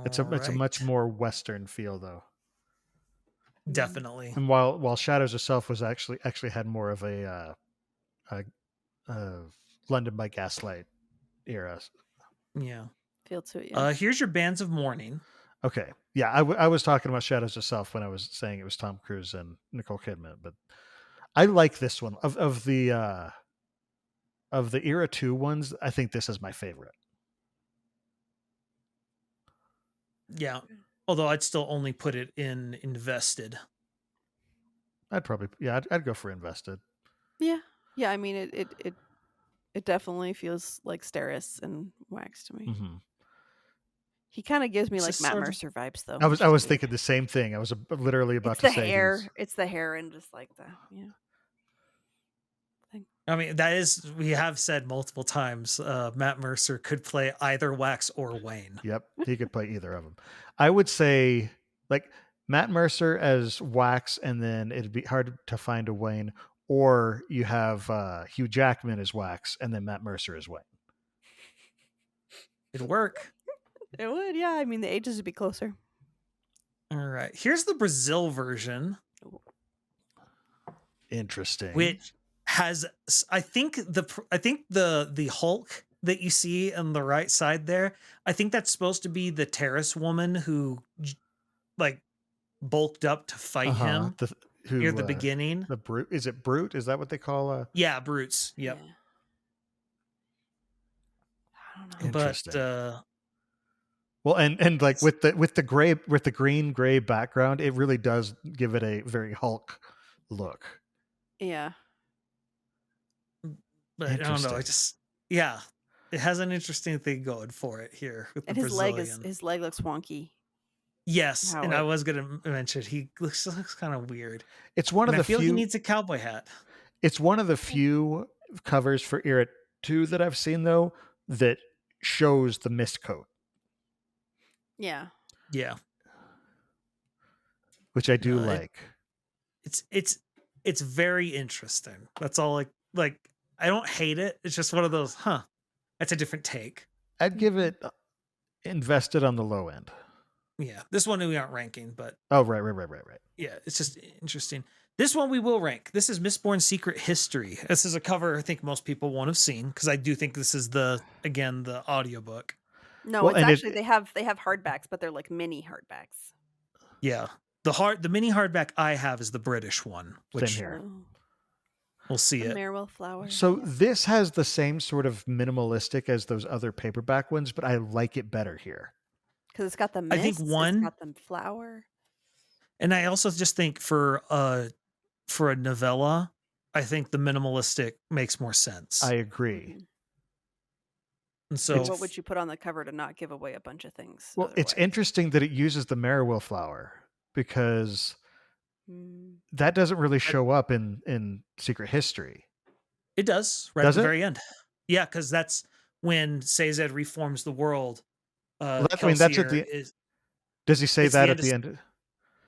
It's a much more Western feel, though. Definitely. And while Shadows of Self was actually had more of a London by Gaslight era. Yeah. Feel to it. Yeah. Here's your Bands of Mourning. Okay. Yeah, I was talking about Shadows of Self when I was saying it was Tom Cruise and Nicole Kidman, but I like this one of the era 2 ones. I think this is my favorite. Yeah. Although I'd still only put it in invested. I'd go for invested. Yeah. Yeah, I mean it definitely feels like Steris and Wax to me. Mm-hmm. He kind of gives me like Matt Mercer vibes, though. I was thinking the same thing. I was literally about to say it's the hair and just like the thing. I mean, we have said multiple times, Matt Mercer could play either Wax or Wayne. Yep, he could play either of them. I would say like Matt Mercer as Wax, and then it'd be hard to find a Wayne, or you have Hugh Jackman as Wax, and then Matt Mercer as Wayne. It'd work. It would, yeah. I mean, the ages would be closer. All right. Here's the Brazil version. Interesting. Which has, I think the Hulk that you see on the right side there, I think that's supposed to be the terrace woman who like bulked up to fight him near the beginning. The Brute. Is it Brute? Is that what they call Yeah, Brutes. Yep. Yeah. I don't know. But well, and like with the green-gray background, it really does give it a very Hulk look. Yeah. But I don't know. It has an interesting thing going for it here with the Brazilian. His leg looks wonky. Yes, I was going to mention he looks kind of weird. It's one of the I feel few. He needs a cowboy hat. It's one of the few covers for Era 2 that I've seen though that shows the mist coat. Yeah. Yeah. Which I do like. It's it's very interesting. That's all. Like I don't hate it. It's just one of those, that's a different take. I'd give it invested on the low end. Yeah, this one we aren't ranking, but right. Yeah, it's just interesting. This one we will rank. This is Mistborn Secret History. This is a cover I think most people won't have seen because I do think this is the audiobook. No, Well, it's and actually they have hardbacks, but they're like mini hardbacks. Yeah. The mini hardback I have is the British one, which Same here. we'll see The it. Merewell flower. So this has the same sort of minimalistic as those other paperback ones, but I like it better here. Because it's got the mist, I think one, it's got the flower. and I also just think for a novella, I think the minimalistic makes more sense. I agree. Mm-hmm. And so what would you put on the cover to not give away a bunch of things? Well, it's interesting that it uses the Merewell flower because that doesn't really show up in Secret History. It does, right at the very end. Yeah, because that's when Sazed reforms the world. Well, that's at the. Does he say that at the end?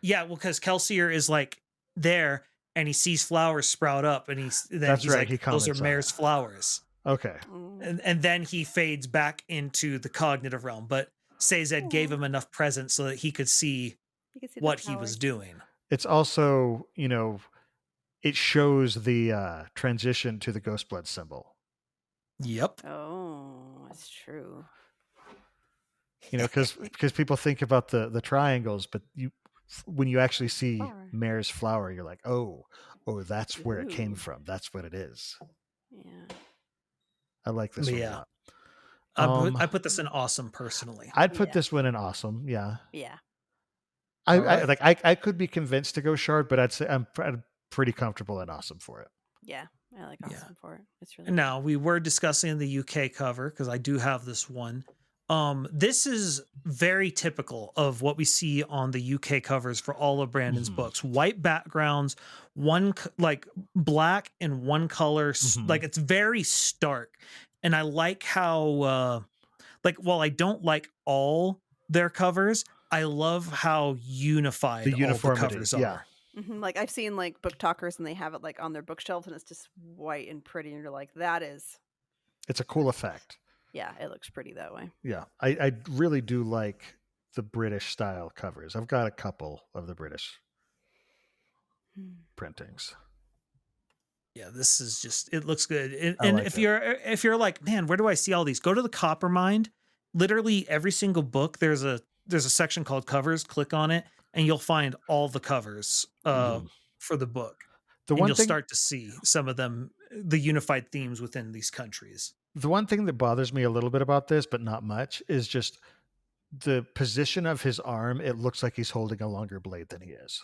Yeah, well, because Kelsier is like there, and he sees flowers sprout up, and he's like, "Those are Mare's flowers." Okay, and then he fades back into the cognitive realm. But Sazed gave him enough presence so that he could see what he was doing. It's also, it shows the transition to the ghost blood symbol. Yep. Oh, that's true. Because people think about the triangles, but when you actually see Mare's flower, you're like, oh, that's where it came from. That's what it is. Yeah. I like this one a lot. I put this in awesome personally. I'd put this one in awesome. Yeah. Yeah. I could be convinced to go shard, but I'd say I'm pretty comfortable in awesome for it. Yeah, I like awesome for it. It's really now we were discussing the UK cover because I do have this one. This is very typical of what we see on the UK covers for all of Brandon's books. White backgrounds, one like black and one color, like it's very stark. And I like how, while I don't like all their covers, I love how unified all the covers are. Yeah. Mm-hmm. Like I've seen like book talkers and they have it like on their bookshelf and it's just white and pretty and you're like, it's a cool effect. Yeah, it looks pretty that way. Yeah, I really do like the British style covers. I've got a couple of the British printings. Yeah, this is just, it looks good. And if you're like, man, where do I see all these? Go to the Coppermind. Literally every single book, there's a section called covers. Click on it and you'll find all the covers for the book. You'll start to see some of them, the unified themes within these countries. The one thing that bothers me a little bit about this, but not much, is just the position of his arm. It looks like he's holding a longer blade than he is.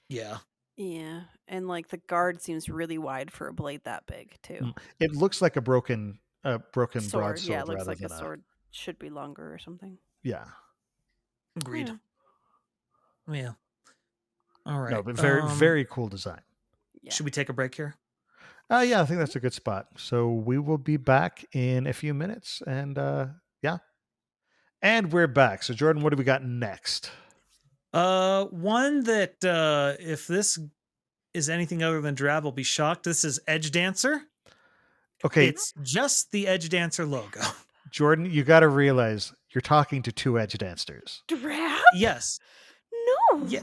Yeah. Yeah. And like the guard seems really wide for a blade that big too. It looks like a broken sword. broadsword. Yeah, it looks like a sword should be longer or something. Yeah. Agreed. Yeah. All right. No, but very cool design. Yeah. Should we take a break here? Yeah, I think that's a good spot. So we will be back in a few minutes. And and we're back. So Jordan, what do we got next? One that if this is anything other than drab, will be shocked. This is Edge Dancer. Okay. It's just the Edge Dancer logo. Jordan, you got to realize you're talking to two Edge Dancers. Drab? Yes. No. Yeah.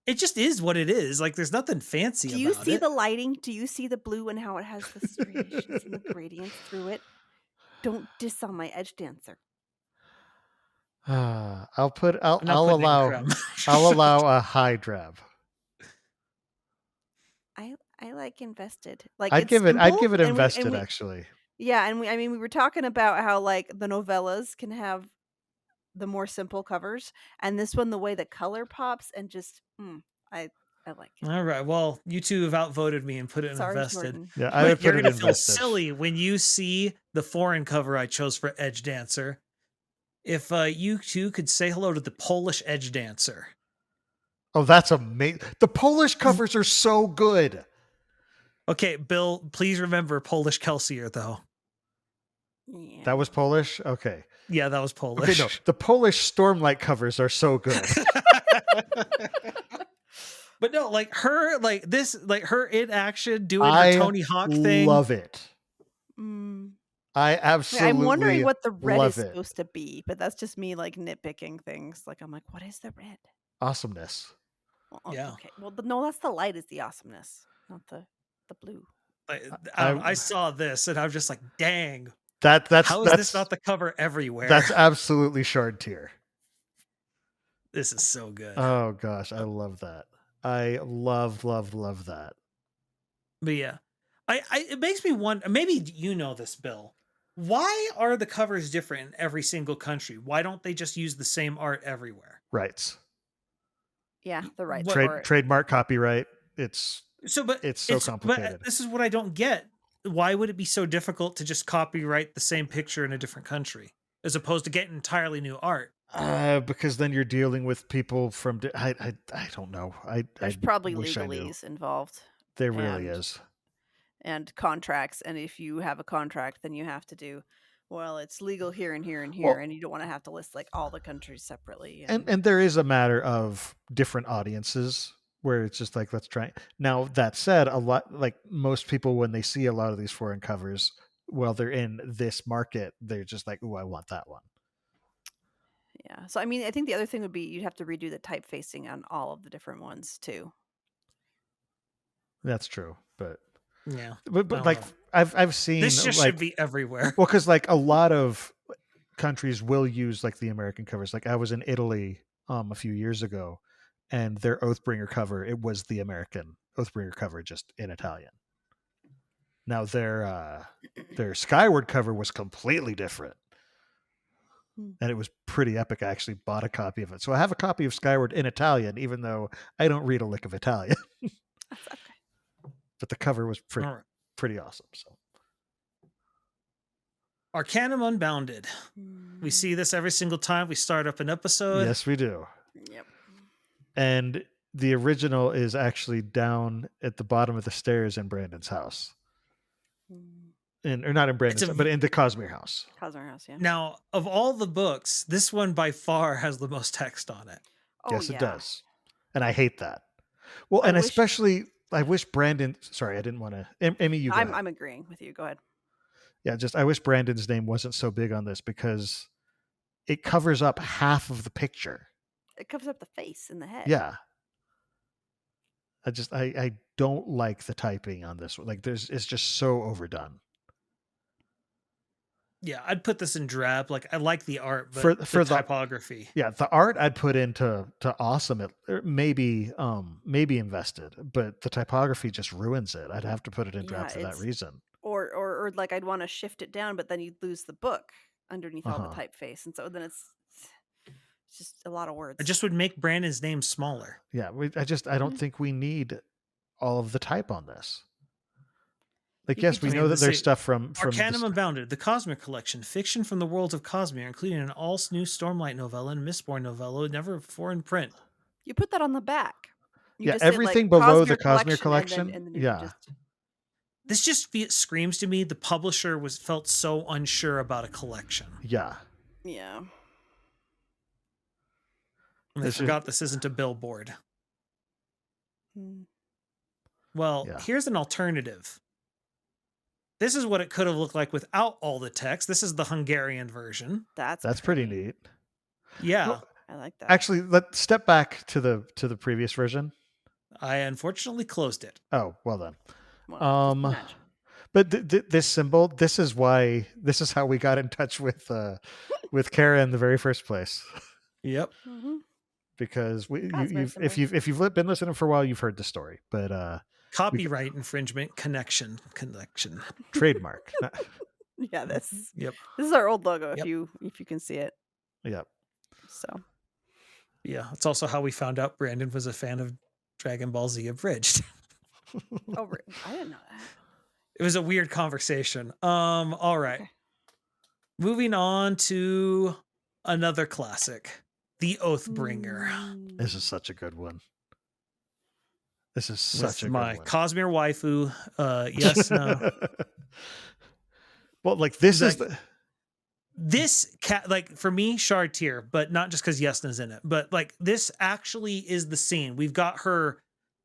It just is what it is. Like, there's nothing fancy about it. Do you see the lighting? Do you see the blue and how it has the striations and the gradients through it? Don't diss on my Edge Dancer. I'll allow a high drab. I like invested. Like I'd give it invested actually. Yeah, and we were talking about how like the novellas can have the more simple covers, and this one the way the color pops and just I like it. All right. Well, you two have outvoted me and put it in invested. Jordan. Yeah, I would put it in invested. Feel silly when you see the foreign cover I chose for Edge Dancer. If you two could say hello to the Polish Edge Dancer. Oh, that's amazing. The Polish covers are so good. Okay, Bill, please remember Polish Kelsier, though. Yeah. That was Polish? Okay. Yeah, that was Polish. Okay, no. The Polish Stormlight covers are so good. But no, like her, like this, like her in action doing her Tony Hawk thing. I love it. I absolutely I'm wondering what the red love is it. supposed to be, but that's just me like nitpicking things. Like I'm like, what is the red? Awesomeness. Well, Yeah. Okay. Well, no, that's the light is the awesomeness, not the blue. I saw this and I was just like, dang. That's how is this not the cover everywhere? That's absolutely shard tier. This is so good. Oh gosh, I love that. I love that. But yeah, it makes me wonder. Maybe you know this, Bill. Why are the covers different in every single country? Why don't they just use the same art everywhere? Rights. Yeah, the rights. Trademark, copyright. It's so complicated. But this is what I don't get. Why would it be so difficult to just copyright the same picture in a different country as opposed to getting entirely new art? Because then you're dealing with people from. I don't know. There's probably legalese involved. There really is. And contracts, and if you have a contract, then you have to do. Well, it's legal here and here and here, and you don't want to have to list like all the countries separately. And there is a matter of different audiences where it's just like, let's try. Now that said, a lot like most people when they see a lot of these foreign covers, well, they're in this market, they're just like, "Ooh, I want that one." Yeah. So I mean, I think the other thing would be you'd have to redo the typefacing on all of the different ones too. That's true, but yeah, but like I've seen this just should be everywhere. Well, because like a lot of countries will use like the American covers. Like I was in Italy a few years ago, and their Oathbringer cover, it was the American Oathbringer cover, just in Italian. Now their Skyward cover was completely different, and it was pretty epic. I actually bought a copy of it, so I have a copy of Skyward in Italian, even though I don't read a lick of Italian. That's okay. But the cover was pretty awesome. So, Arcanum Unbounded. We see this every single time we start up an episode. Yes, we do. Yep. And the original is actually down at the bottom of the stairs in Brandon's house. Or not in Brandon's, but in the Cosmere house. Cosmere house, yeah. Now, of all the books, this one by far has the most text on it. Oh, yes, it does. And I hate that. Well, especially... I wish Brandon. Sorry, I didn't want to. Amy, you. I'm agreeing with you. Go ahead. Yeah, I wish Brandon's name wasn't so big on this because it covers up half of the picture. It covers up the face and the head. Yeah. I don't like the typing on this one. Like it's just so overdone. Yeah, I'd put this in drab. Like I like the art, but for the typography. Yeah, the art I'd put into awesome. Maybe invested, but the typography just ruins it. I'd have to put it in drab for that reason. Or like I'd want to shift it down, but then you'd lose the book underneath all the typeface, and so then it's just a lot of words. I just would make Brandon's name smaller. Yeah, I don't think we need all of the type on this. Like, yes, we know that there's stuff from Arcanum Unbounded, the Cosmere collection, fiction from the world of Cosmere, including an all-new Stormlight novella and Mistborn novella, never before in print. You put that on the back. You everything below the Cosmere collection. And then This just screams to me the publisher felt so unsure about a collection. Yeah. Yeah. And they forgot this isn't a billboard. Well, here's an alternative. This is what it could have looked like without all the text. This is the Hungarian version. That's pretty neat. Yeah. Well, I like that. Actually, let's step back to the previous version. I unfortunately closed it. Oh, well then. But this symbol, this is how we got in touch with Kara in the very first place. Yep. Because if you've been listening for a while, you've heard the story. But copyright infringement connection trademark. Yeah, this Yep. This is our old logo. If you can see it. Yep. So. Yeah, it's also how we found out Brandon was a fan of Dragon Ball Z Abridged. Oh, I didn't know that. It was a weird conversation. All right. Okay. Moving on to another classic, The Oathbringer. This is such a good one. This is such a good one. Cosmere waifu. Yes, no. Well, like this is this cat, like for me, shard tier, but not just because Yesna's in it, but like this actually is the scene. We've got her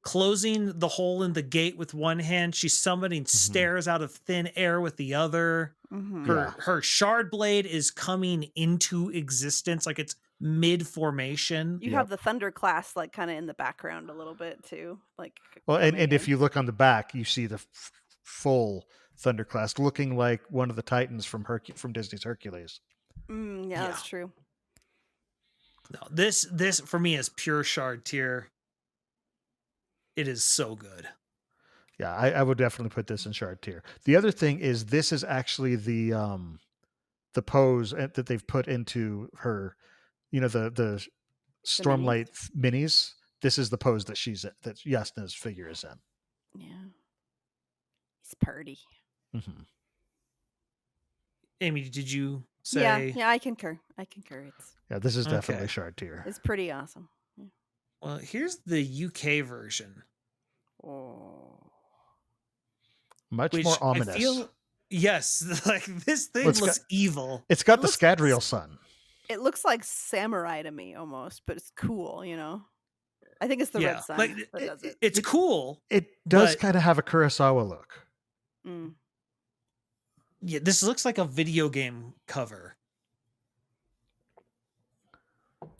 closing the hole in the gate with one hand. She's summoning stairs out of thin air with the other. Her shard blade is coming into existence, like it's mid formation. You have the Thunder class like kind of in the background a little bit too, like. Well, and if you look on the back, you see the full Thunderclast looking like one of the Titans from Disney's Hercules. Yeah, that's true. No, this for me is pure shard tier. It is so good. Yeah, I would definitely put this in shard tier. The other thing is this is actually the pose that they've put into her, the Stormlight minis. This is the pose that she's in, that Yasna's figure is in. Yeah, it's pretty. Amy, did you say? Yeah, I concur. This is definitely shard tier. It's pretty awesome. Yeah. Well, here's the UK version. Oh. Much more ominous. Yes, like this thing looks evil. It's got the Scadrial sun. It looks like samurai to me almost, but it's cool, I think it's the red sun that does it. It's cool. It does kind of have a Kurosawa look. Yeah, this looks like a video game cover.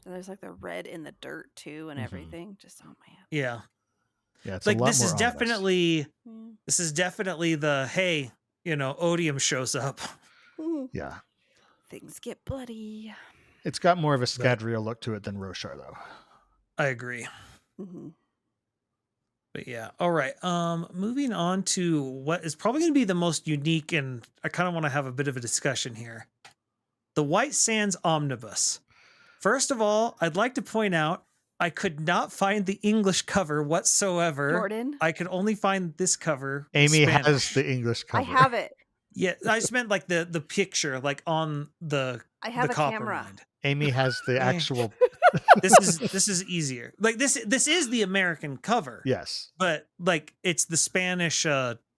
And there's like the red in the dirt too and everything. Just oh man. Yeah. Yeah, it's like a lot this more is ominous. definitely the hey, Odium shows up. Yeah. Things get bloody. It's got more of a Scadrial look to it than Roshar though. I agree. But yeah, all right. Moving on to what is probably going to be the most unique, and I kind of want to have a bit of a discussion here. The White Sands Omnibus. First of all, I'd like to point out I could not find the English cover whatsoever. Jordan? I could only find this cover. Amy has the English cover. I have it. Yeah, I just meant like the picture, like on the. I have the a copper camera. mind. Amy has the actual. This is easier. Like this is the American cover. Yes, but like it's the Spanish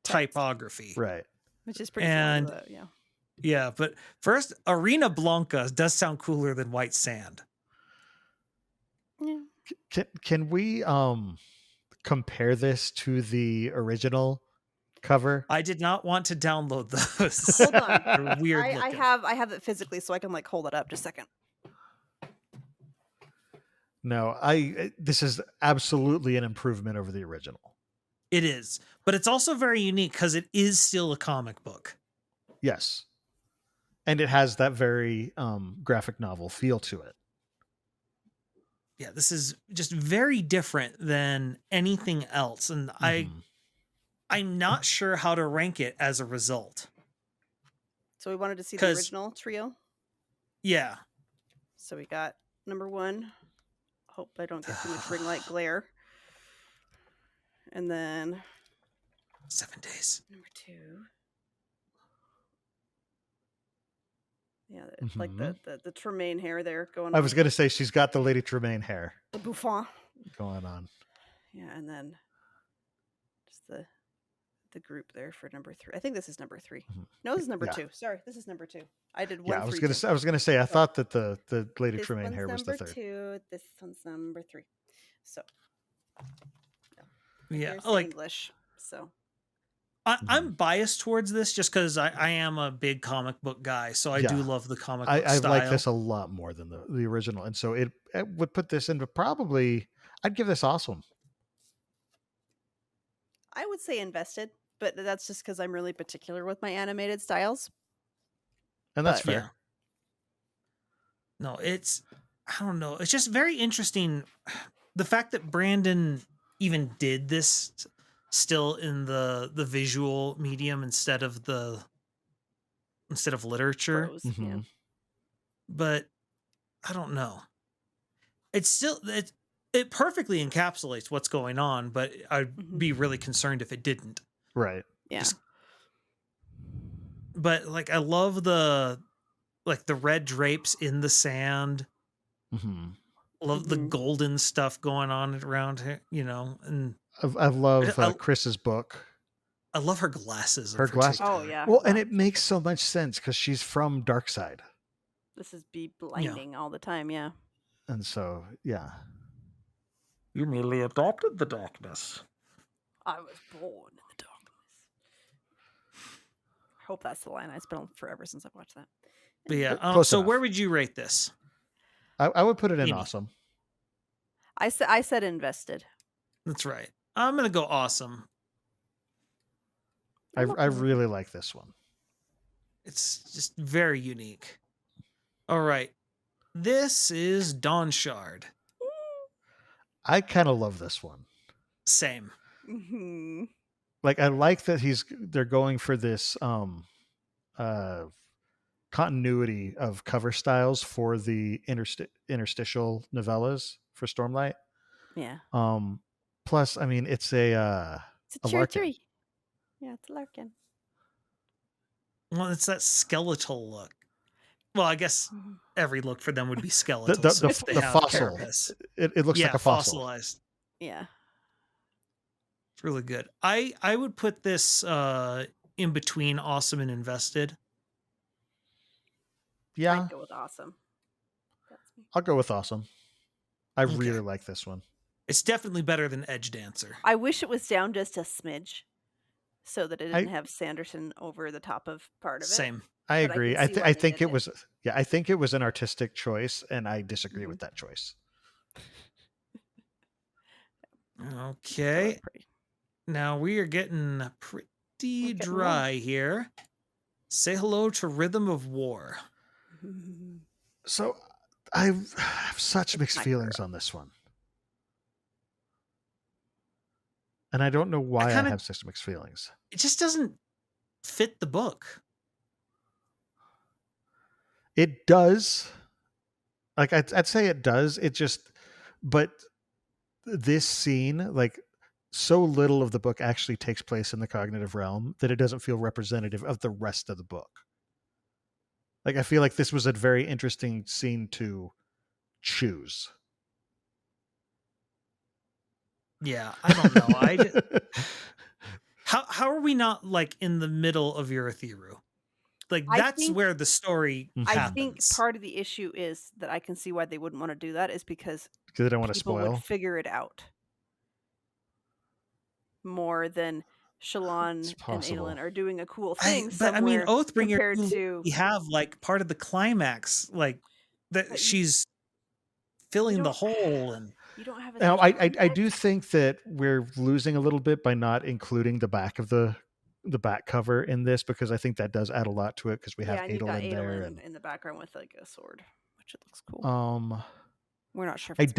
typography, right? Which is pretty cool. Yeah. But first, Arena Blanca does sound cooler than White Sand. Yeah. Can we compare this to the original cover? I did not want to download those. Hold on. They're weird. I have it physically, so I can like hold it up just a second. No, this is absolutely an improvement over the original. It is, but it's also very unique because it is still a comic book. Yes, and it has that very graphic novel feel to it. Yeah, this is just very different than anything else, and I'm not sure how to rank it as a result. So we wanted to see the original trio. Yeah. So we got number 1. Hope I don't get too much ring light glare. And then 7 days. Number 2. Yeah, like the Tremaine hair there going on. I was going to say she's got the Lady Tremaine hair. The bouffant going on. Yeah, and then just the group there for number 3. I think this is number 3. No, this is number 2. Sorry, this is number 2. I did 1. Yeah, I was gonna say I thought that the Lady Tremaine hair was the third. Number 2. This one's number 3. So yeah, like English. So I'm biased towards this just because I am a big comic book guy, so I do love the comic book style. I like this a lot more than the original, and so it would put this into probably. I'd give this awesome. I would say invested, but that's just because I'm really particular with my animated styles. And that's fair. Yeah. No, I don't know. It's just very interesting. The fact that Brandon even did this still in the visual medium instead of literature. Prose, yeah. But I don't know. It's still it perfectly encapsulates what's going on, but I'd be really concerned if it didn't. Right. Yeah. But like I love the red drapes in the sand. Love the golden stuff going on around here, and I love Chris's book. I love her glasses. Her glasses. Oh yeah. Well, and it makes so much sense because she's from Darkside. This is be blinding all the time, yeah. And so, yeah. You merely adopted the darkness. I was born in the darkness. I hope that's the line. It's been forever since I've watched that. But yeah. Close So enough. where would you rate this? I would put it in Amy. awesome. I said invested. That's right. I'm gonna go awesome. I really like this one. It's just very unique. All right. This is Dawn Shard. I kind of love this one. Same. Mm-hmm. Like, I like that they're going for this continuity of cover styles for the interstitial novellas for Stormlight. Yeah. Plus, I mean, it's a Larkin. tree. Yeah, it's a Larkin. Well, it's that skeletal look. Well, I guess every look for them would be skeletal. The fossil. Carapace. It looks like a fossil. Fossilized. Yeah. It's really good. I would put this in between awesome and invested. Yeah. I'd go with awesome. That's me. I'll go with awesome. I really like this one. It's definitely better than Edge Dancer. I wish it was down just a smidge so that it didn't have Sanderson over the top of part of it. Same. I agree. I think it was I think it was an artistic choice, and I disagree with that choice. Okay. Now we are getting pretty dry here. Say hello to Rhythm of War. So I have such mixed feelings on this one. And I don't know why I have such mixed feelings. It just doesn't fit the book. It does. Like, I'd say it does. It just, but this scene, like, so little of the book actually takes place in the cognitive realm that it doesn't feel representative of the rest of the book. Like, I feel like this was a very interesting scene to choose. Yeah, I don't know. How are we not, like, in the middle of Urithiru? Like, that's where the story happens. I think part of the issue is that I can see why they wouldn't want to do that is because they don't want to people spoil. would figure it out more than Shallan and Adolin are doing a cool thing. But I mean, Oathbringer, compared to we have, like, part of the climax, like, that she's filling the hole, and you don't have. Now, I do think that we're losing a little bit by not including the back of the back cover in this, because I think that does add a lot to it, because we have Adolin there and in the background with, like, a sword, which it looks cool. We're not sure if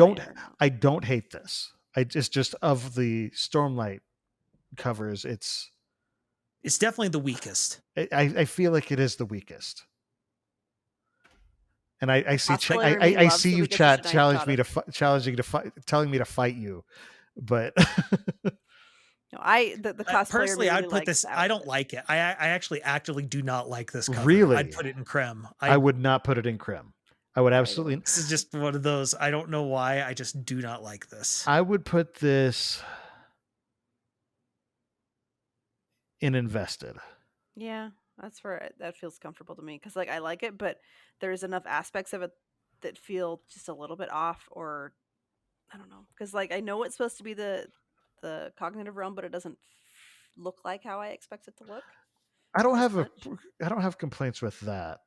I don't hate this. Just of the Stormlight covers, it's definitely the weakest. I feel like it is the weakest. And I see you chat telling me to fight you, but no, the cosplayer personally, really I'd put this. I don't like it. I actually actively do not like this cover. Really, I'd put it in creme. I would not put it in creme. I would absolutely. This is just one of those. I don't know why. I just do not like this. I would put this in invested. Yeah, that's where that feels comfortable to me, because, like, I like it, but there's enough aspects of it that feel just a little bit off, or I don't know, because, like, I know it's supposed to be the cognitive realm, but it doesn't look like how I expect it to look. I don't have complaints with that,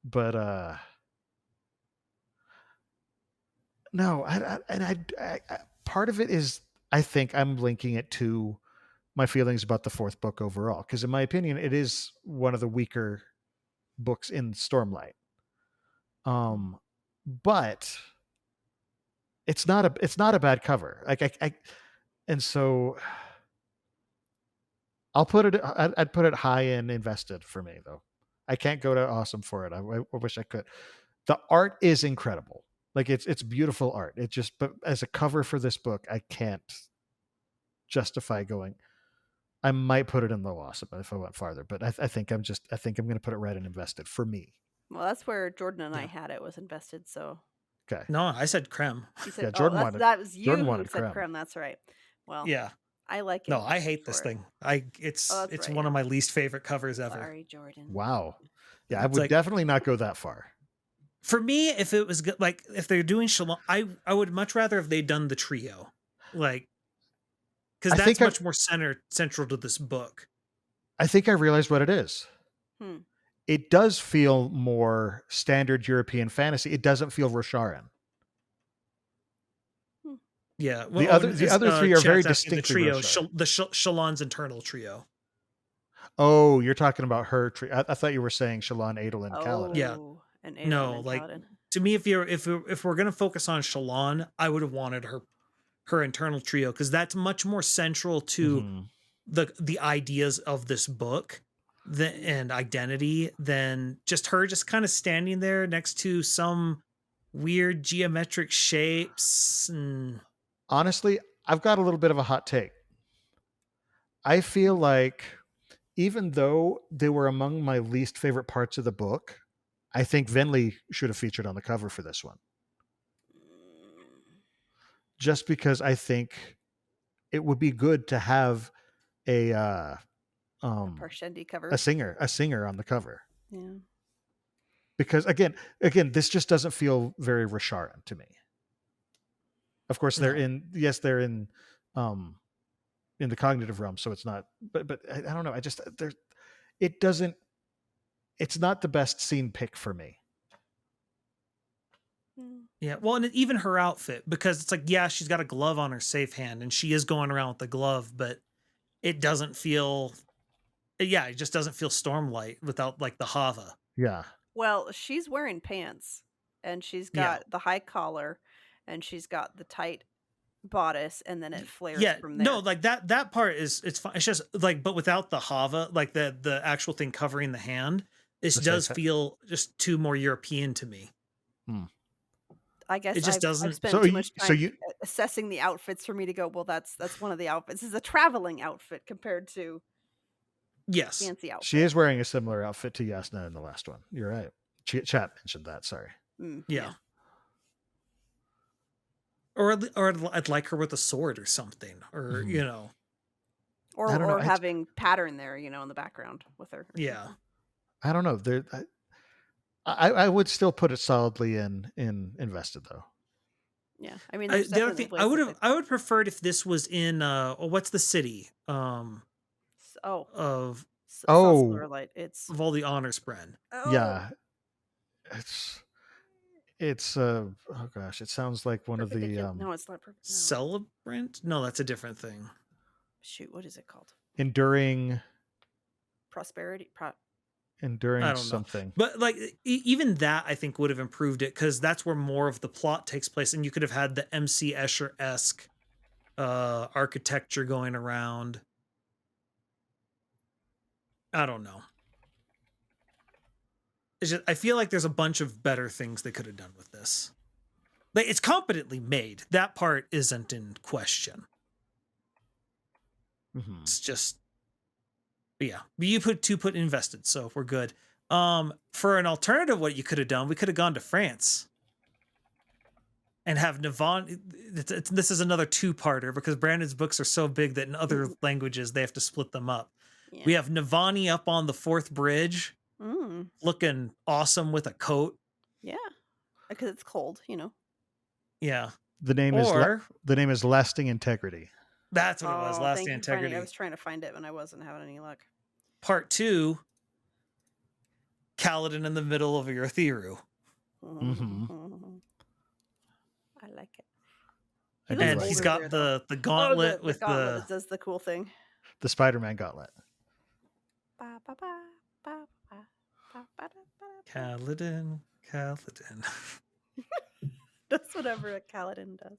but no, I part of it is, I think I'm linking it to my feelings about the fourth book overall, because in my opinion, it is one of the weaker books in Stormlight. But it's not a bad cover. Like and so I'd put it high and invested for me, though. I can't go to awesome for it. I wish I could. The art is incredible. Like, it's beautiful art. It just, but as a cover for this book, I can't justify going. I might put it in low awesome if I went farther, but I think I'm going to put it right in invested for me. Well, that's where Jordan and I had it, was invested. So okay. No, I said creme. You said, Jordan wanted. That was you Jordan who said creme. That's right. Well, yeah. I like it. No, I hate this thing. It's one of my least favorite covers ever. Sorry, Jordan. Wow. Yeah, I would definitely not go that far. For me, if it was good, like, if they're doing Shalom, I would much rather if they'd done the trio. Like, because I that's think much more central to this book. I think I realized what it is. It does feel more standard European fantasy. It doesn't feel Rosharan. Yeah. The other three are very distinctly the trio, Rosharan. the Shallan's internal trio. Oh, you're talking about her tree. I thought you were saying Shallan, Adel, and Kaladin. Yeah. And No, and like Kaladin. to me, if we're gonna focus on Shallan, I would have wanted her internal trio, because that's much more central to the ideas of this book and identity than just her just kind of standing there next to some weird geometric shapes. And honestly, I've got a little bit of a hot take. I feel like even though they were among my least favorite parts of the book, I think Venli should have featured on the cover for this one. Just because I think it would be good to have a Parshendi cover. a singer on the cover. Yeah. Because again, this just doesn't feel very Rosharan to me. Of course, they're in the cognitive realm, so it's not. But I don't know. It's not the best scene pick for me. Yeah, well, and even her outfit, because it's like, yeah, she's got a glove on her safe hand, and she is going around with the glove, but it doesn't feel. Yeah, it just doesn't feel Stormlight without like the Hava. Yeah. Well, she's wearing pants, and she's got the high collar, and she's got the tight bodice, and then it flares from there. No, like that part it's fine. It's just like, but without the Hava, like the actual thing covering the hand, this does feel just too more European to me. I guess it just doesn't. I've spent too much time assessing the outfits for me to go, well, that's one of the outfits. This is a traveling outfit compared to fancy outfit. She is wearing a similar outfit to Yasna in the last one. You're right. Chat mentioned that. Sorry. Yeah. Or I'd like her with a sword or something, or or having pattern there, in the background with her. Yeah. I don't know. I would still put it solidly in invested though. Yeah, I mean, the other thing I would prefer it if this was in what's the city of it's of all the honors Bren. Yeah, it's oh gosh, it sounds like one of the no, it's not perfect. Celebrant. No, that's a different thing. Shoot, what is it called? Enduring prosperity. Enduring something. But like even that I think would have improved it, because that's where more of the plot takes place, and you could have had the MC Escher-esque architecture going around. I don't know. It's just, I feel like there's a bunch of better things they could have done with this. Like, it's competently made. That part isn't in question. It's just, yeah. But you put invested, so we're good. For an alternative, what you could have done, we could have gone to France and have Navani. This is another two-parter, because Brandon's books are so big that in other languages they have to split them up. Yeah. We have Navani up on the fourth bridge, looking awesome with a coat. Yeah, because it's cold, Yeah. The name is Lasting Integrity. That's what it was. Lasting Integrity. I was trying to find it when I wasn't having any luck. Part 2, Kaladin in the middle of Urithiru. I like it. And he's got the gauntlet with the gauntlet that does the cool thing. The Spider-Man gauntlet. Kaladin. That's whatever a Kaladin does.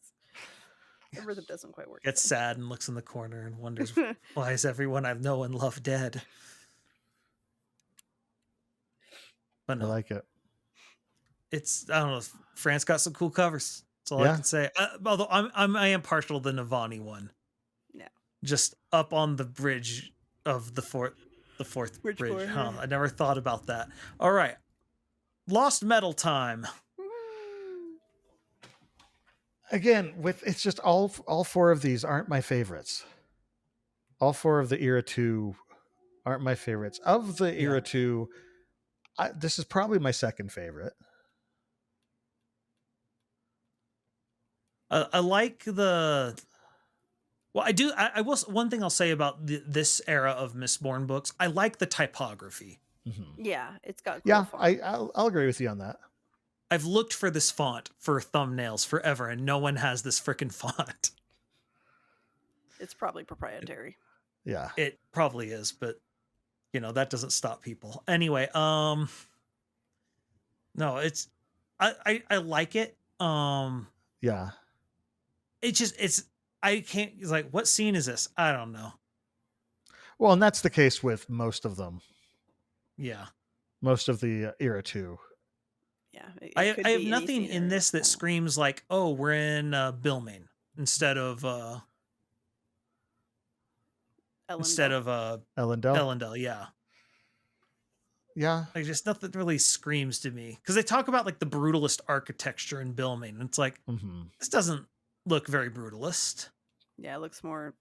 The rhythm doesn't quite work. Gets sad and looks in the corner and wonders, why is everyone I know and love dead? But no, I like it. It's, I don't know. France got some cool covers. That's all I can say. Although I am partial to the Navani one. Yeah. Just up on the bridge of the fourth bridge. Huh? I never thought about that. All right. Lost Metal time. Again, it's just all four of these aren't my favorites. All four of the Era 2 aren't my favorites. Of the Era 2, this is probably my second favorite. I like the Well, I do. I will. One thing I'll say about this era of Mistborn books, I like the typography. Yeah, it's got cool Yeah, font. I'll agree with you on that. I've looked for this font for thumbnails forever, and no one has this freaking font. It's probably proprietary. Yeah, it probably is, but that doesn't stop people. Anyway, no, it's I like it. Yeah. It's I can't. It's like, what scene is this? I don't know. Well, and that's the case with most of them. Yeah. Most of the era 2. Yeah. I have nothing in this that screams like, oh, we're in Bilmain instead of Elendel. Yeah. Yeah. Like, just nothing really screams to me, because they talk about like the brutalist architecture in Bilmain, and it's like, this doesn't look very brutalist. Yeah, it looks more.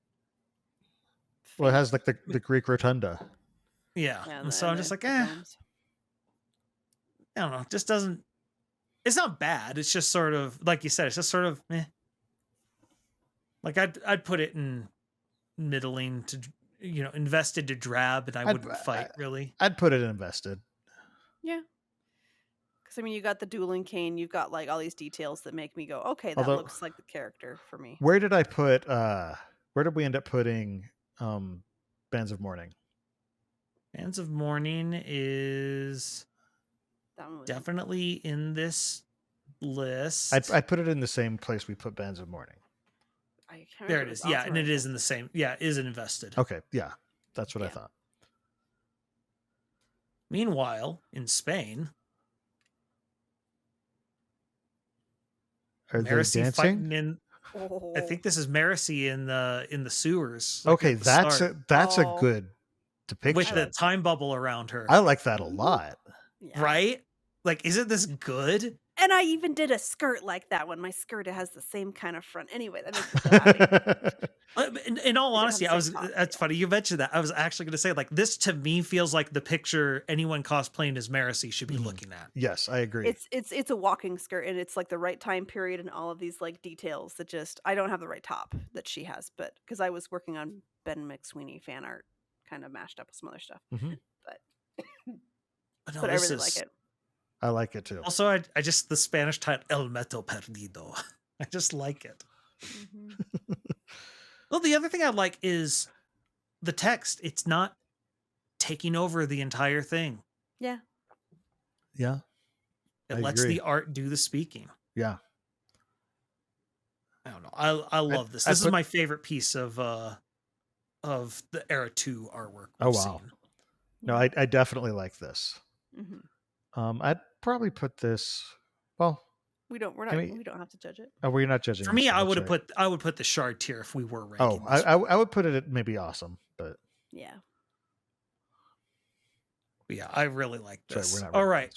Well, it has like the Greek rotunda. Yeah, and so I'm just like, I don't know. It just doesn't. It's not bad. It's just sort of, like you said, it's just sort of meh. Like I'd put it in middling to, invested to drab, and I wouldn't fight really. I'd put it in invested. Yeah. Because I mean, you got the dueling cane, you've got like all these details that make me go, okay, that looks like the character for me. Where did I put? Where did we end up putting Bands of Mourning? Bands of Mourning is definitely in this list. I put it in the same place we put Bands of Mourning. There it is. Yeah, and it is in the same. Yeah, it is invested. Okay, yeah, that's what I thought. Meanwhile, in Spain, are they dancing? I think this is Marcy in the sewers. Like, okay, that's a good depiction with the time bubble around her. I like that a lot. Yeah. Right? Like, isn't this good? And I even did a skirt like that one. My skirt has the same kind of front. Anyway, that makes me so happy. In all honesty, that's funny you mentioned that. I was actually going to say, like, this to me feels like the picture anyone cosplaying as Marcy should be looking at. Yes, I agree. It's a walking skirt, and it's like the right time period and all of these like details that just, I don't have the right top that she has, but because I was working on Ben McSweeney fan art, kind of mashed up with some other stuff. But I really like it. I like it too. Also, I just, the Spanish title, El Meto Perdido. I just like it. Well, the other thing I like is the text. It's not taking over the entire thing. Yeah. Yeah. It lets the art do the speaking. Yeah. I don't know. I love this. This is my favorite piece of the Era 2 artwork. Oh, wow. Seen. No, I definitely like this. I'd probably put this. Well, we don't have to judge it. Oh, we're not judging. For me, I would put the shard tier if we were ranking. Oh, I would put it at maybe awesome, but yeah. But yeah, I really like this. Sorry, all right,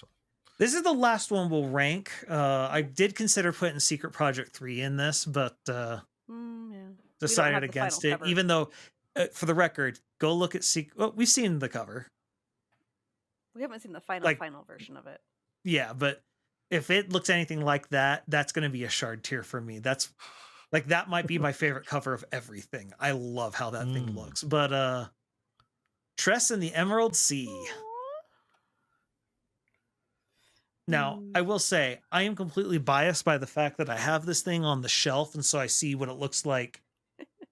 this is the last one we'll rank. I did consider putting Secret Project 3 in this, but decided against it. Cover. Even though, for the record, go look at Well, we've seen the cover. We haven't seen the final version of it. Yeah, but if it looks anything like that, that's going to be a shard tier for me. That's like, that might be my favorite cover of everything. I love how that thing looks. But Tress in the Emerald Sea. Now, I will say, I am completely biased by the fact that I have this thing on the shelf, and so I see what it looks like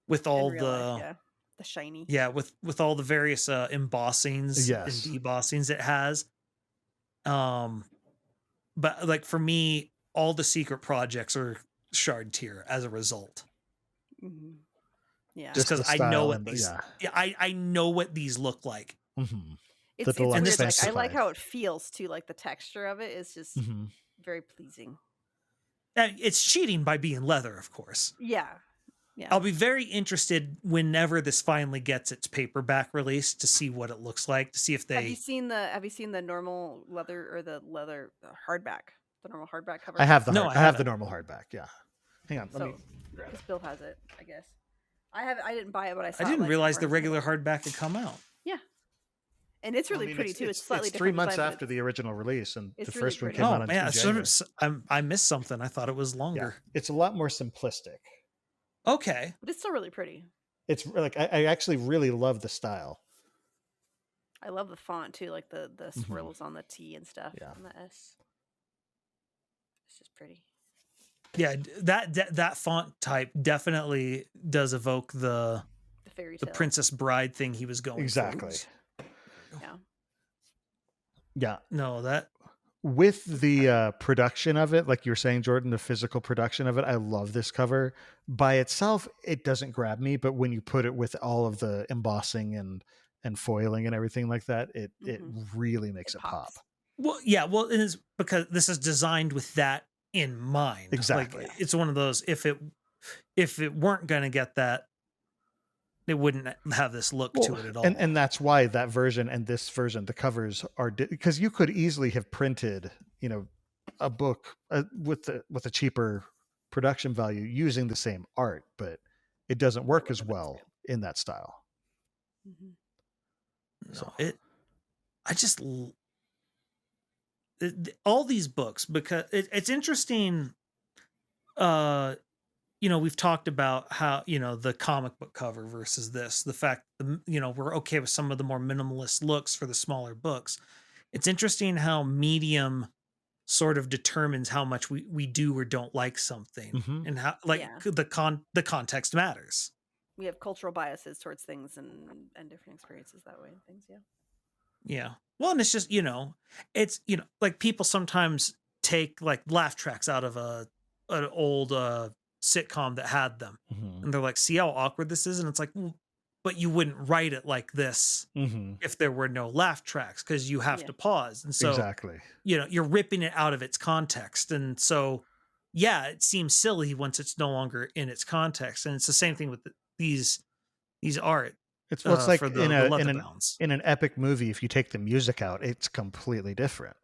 with all the shiny. Yeah, with all the various embossings and debossings it has. But like, for me, all the secret projects are shard tier as a result. Yeah, just because I know what these. Yeah, I know what these look like. It's weird. Like, I like how it feels too. Like, the texture of it is just very pleasing. And it's cheating by being leather, of course. Yeah. Yeah. I'll be very interested whenever this finally gets its paperback release to see what it looks like, to see if they Have you seen the normal leather or the leather hardback? The normal hardback cover? I have the normal hardback, yeah. Hang on, let me grab it. Bill has it, I guess. I didn't buy it, but I saw I didn't realize the regular hardback had come out. Yeah. And it's really pretty too. It's slightly different. 3 months after the original release, and the first one came out on January. I missed something. I thought it was longer. Yeah. It's a lot more simplistic. Okay. But it's still really pretty. It's like I actually really love the style. I love the font too, like the swirls on the T and stuff, Yeah. and the S. It's just pretty. Yeah, that font type definitely does evoke the fairy the tale. Princess Bride thing he was going Exactly. for. Yeah. Yeah. No, that with the production of it, like you were saying, Jordan, the physical production of it, I love this cover. By itself, it doesn't grab me, but when you put it with all of the embossing and foiling and everything like that, it really makes it pop. Well, yeah, well, it is because this is designed with that in mind. Exactly. Like, it's one of those, if it weren't going to get that, it wouldn't have this look to it at all. And that's why that version and this version, the covers are because you could easily have printed, a book with a cheaper production value using the same art, but it doesn't work as well in that style. So all these books, because it's interesting. We've talked about how, the comic book cover versus this, the fact, we're okay with some of the more minimalist looks for the smaller books. It's interesting how medium sort of determines how much we do or don't like something, and how the context matters. We have cultural biases towards things and different experiences that way and things. Yeah. Yeah. Well, and it's just, it's, like people sometimes take like laugh tracks out of an old sitcom that had them, and they're like, see how awkward this is? And it's like, well, but you wouldn't write it like this if there were no laugh tracks, because you have to pause. And so exactly, you're ripping it out of its context. And so, yeah, it seems silly once it's no longer in its context. And it's the same thing with these art. It's like for in an epic movie, if you take the music out, it's completely different.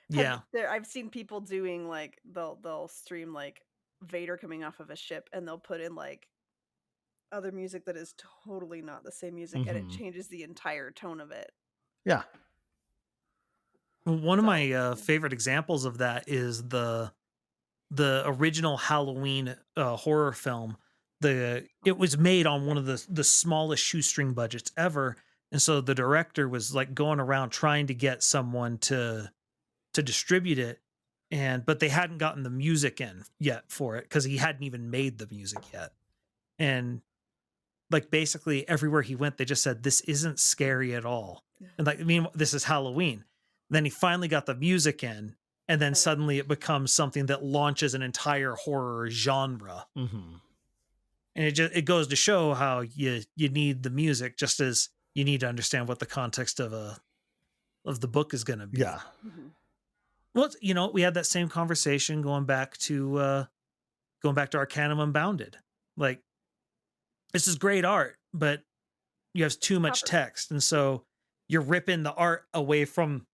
Yeah. I've seen people doing like they'll stream like Vader coming off of a ship, and they'll put in like other music that is totally not the same music, and it changes the entire tone of it. Yeah. One of my favorite examples of that is the original Halloween horror film. It was made on one of the smallest shoestring budgets ever, and so the director was like going around trying to get someone to distribute it, but they hadn't gotten the music in yet for it because he hadn't even made the music yet. And like basically everywhere he went, they just said, this isn't scary at all. And like, I mean, this is Halloween. Then he finally got the music in, and then suddenly it becomes something that launches an entire horror genre. And it goes to show how you need the music, just as you need to understand what the context of the book is going to be. Yeah. Well, we had that same conversation going back to Arcanum Unbounded. Like, this is great art, but you have too much text, and so you're ripping the art away from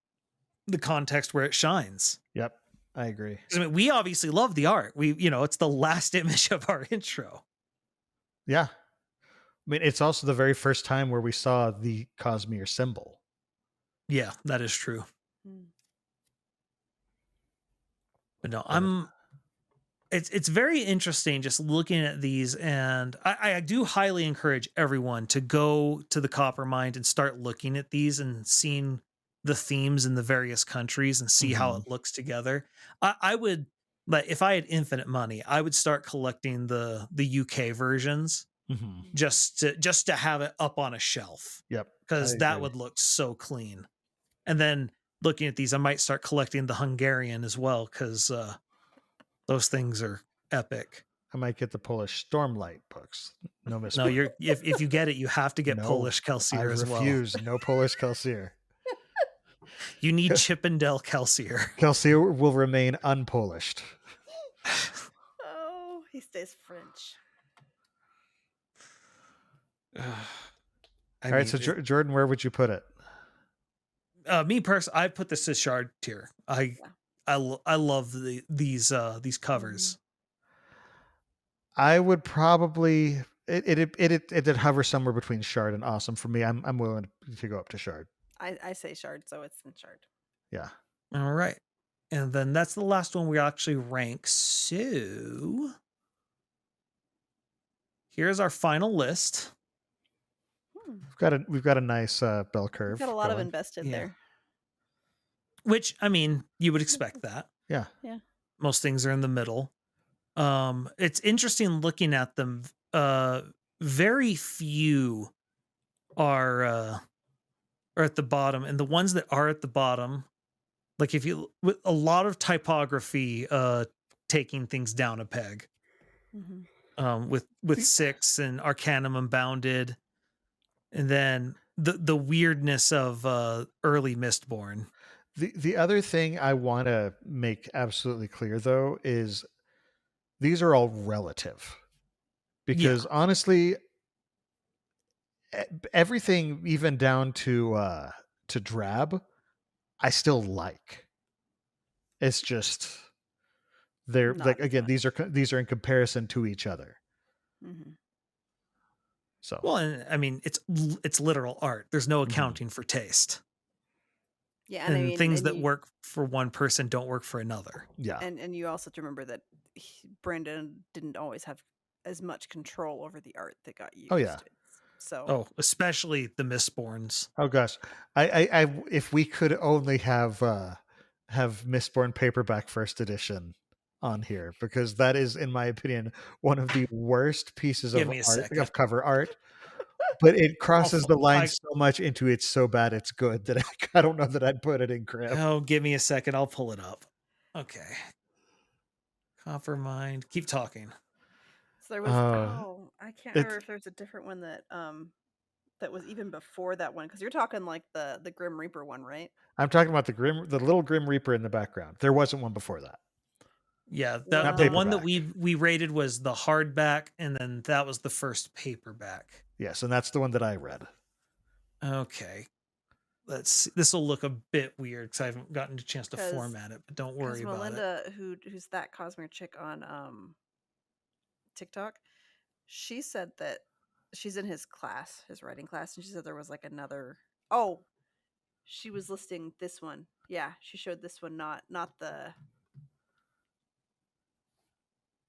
the context where it shines. Yep, I agree. I mean, we obviously love the art. It's the last image of our intro. Yeah. I mean, it's also the very first time where we saw the Cosmere symbol. Yeah, that is true. But no, it's very interesting just looking at these, and I do highly encourage everyone to go to the Coppermind and start looking at these and seeing the themes in the various countries and see how it looks together. I would, like, if I had infinite money, I would start collecting the UK versions just to have it up on a shelf. Yep, because that would look so clean. And then looking at these, I might start collecting the Hungarian as well, because those things are epic. I might get the Polish Stormlight books. No, if you get it, you have to get Polish Kelsier as well. I refuse. No Polish Kelsier. You need Chippendale Kelsier. Kelsier will remain unpolished. Oh, he stays French. All right, so Jordan, where would you put it? Me personally, I put this as Shard tier. I love these covers. I would probably it hover somewhere between Shard and Awesome for me. I'm willing to go up to Shard. I say Shard, so it's in Shard. Yeah. All right, and then that's the last one we actually rank. So here's our final list. We've got a nice bell curve. We've got a lot of going. invested Yeah. there. Which, I mean, you would expect that. Yeah. Yeah. Most things are in the middle. It's interesting looking at them. Very few are at the bottom, and the ones that are at the bottom, like if you with a lot of typography taking things down a peg. With SICS and Arcanum Unbounded, and then the weirdness of early Mistborn. The other thing I want to make absolutely clear, though, is these are all relative. Because honestly, everything, even down to drab, I still like. It's just they're Not like, as again, much. these are in comparison to each other. So Well, and I mean, it's literal art. There's no accounting for taste. Yeah, And I mean, things that work for one person don't work for another. Yeah. And you also have to remember that Brandon didn't always have as much control over the art that got used. Oh, yeah. So especially the Mistborns. Oh gosh, I if we could only have Mistborn paperback first edition on here, because that is, in my opinion, one of the worst pieces of art, of cover art. But it crosses the line so much into it's so bad it's good that I don't know that I'd put it in crem. Oh, give me a second. I'll pull it up. Okay. Coppermind. Keep talking. So there was I can't remember if there's a different one that that was even before that one, because you're talking like the Grim Reaper one, right? I'm talking about the little Grim Reaper in the background. There wasn't one before that. Yeah, the one that we rated was the hardback, and then that was the first paperback. Yes, and that's the one that I read. Okay. This will look a bit weird because I haven't gotten a chance to format it, but don't worry about Melinda, it. who's that Cosmere chick on TikTok, she said that she's in his class, his writing class, and she said there was like another. Oh, she was listing this one. Yeah, she showed this one, not the.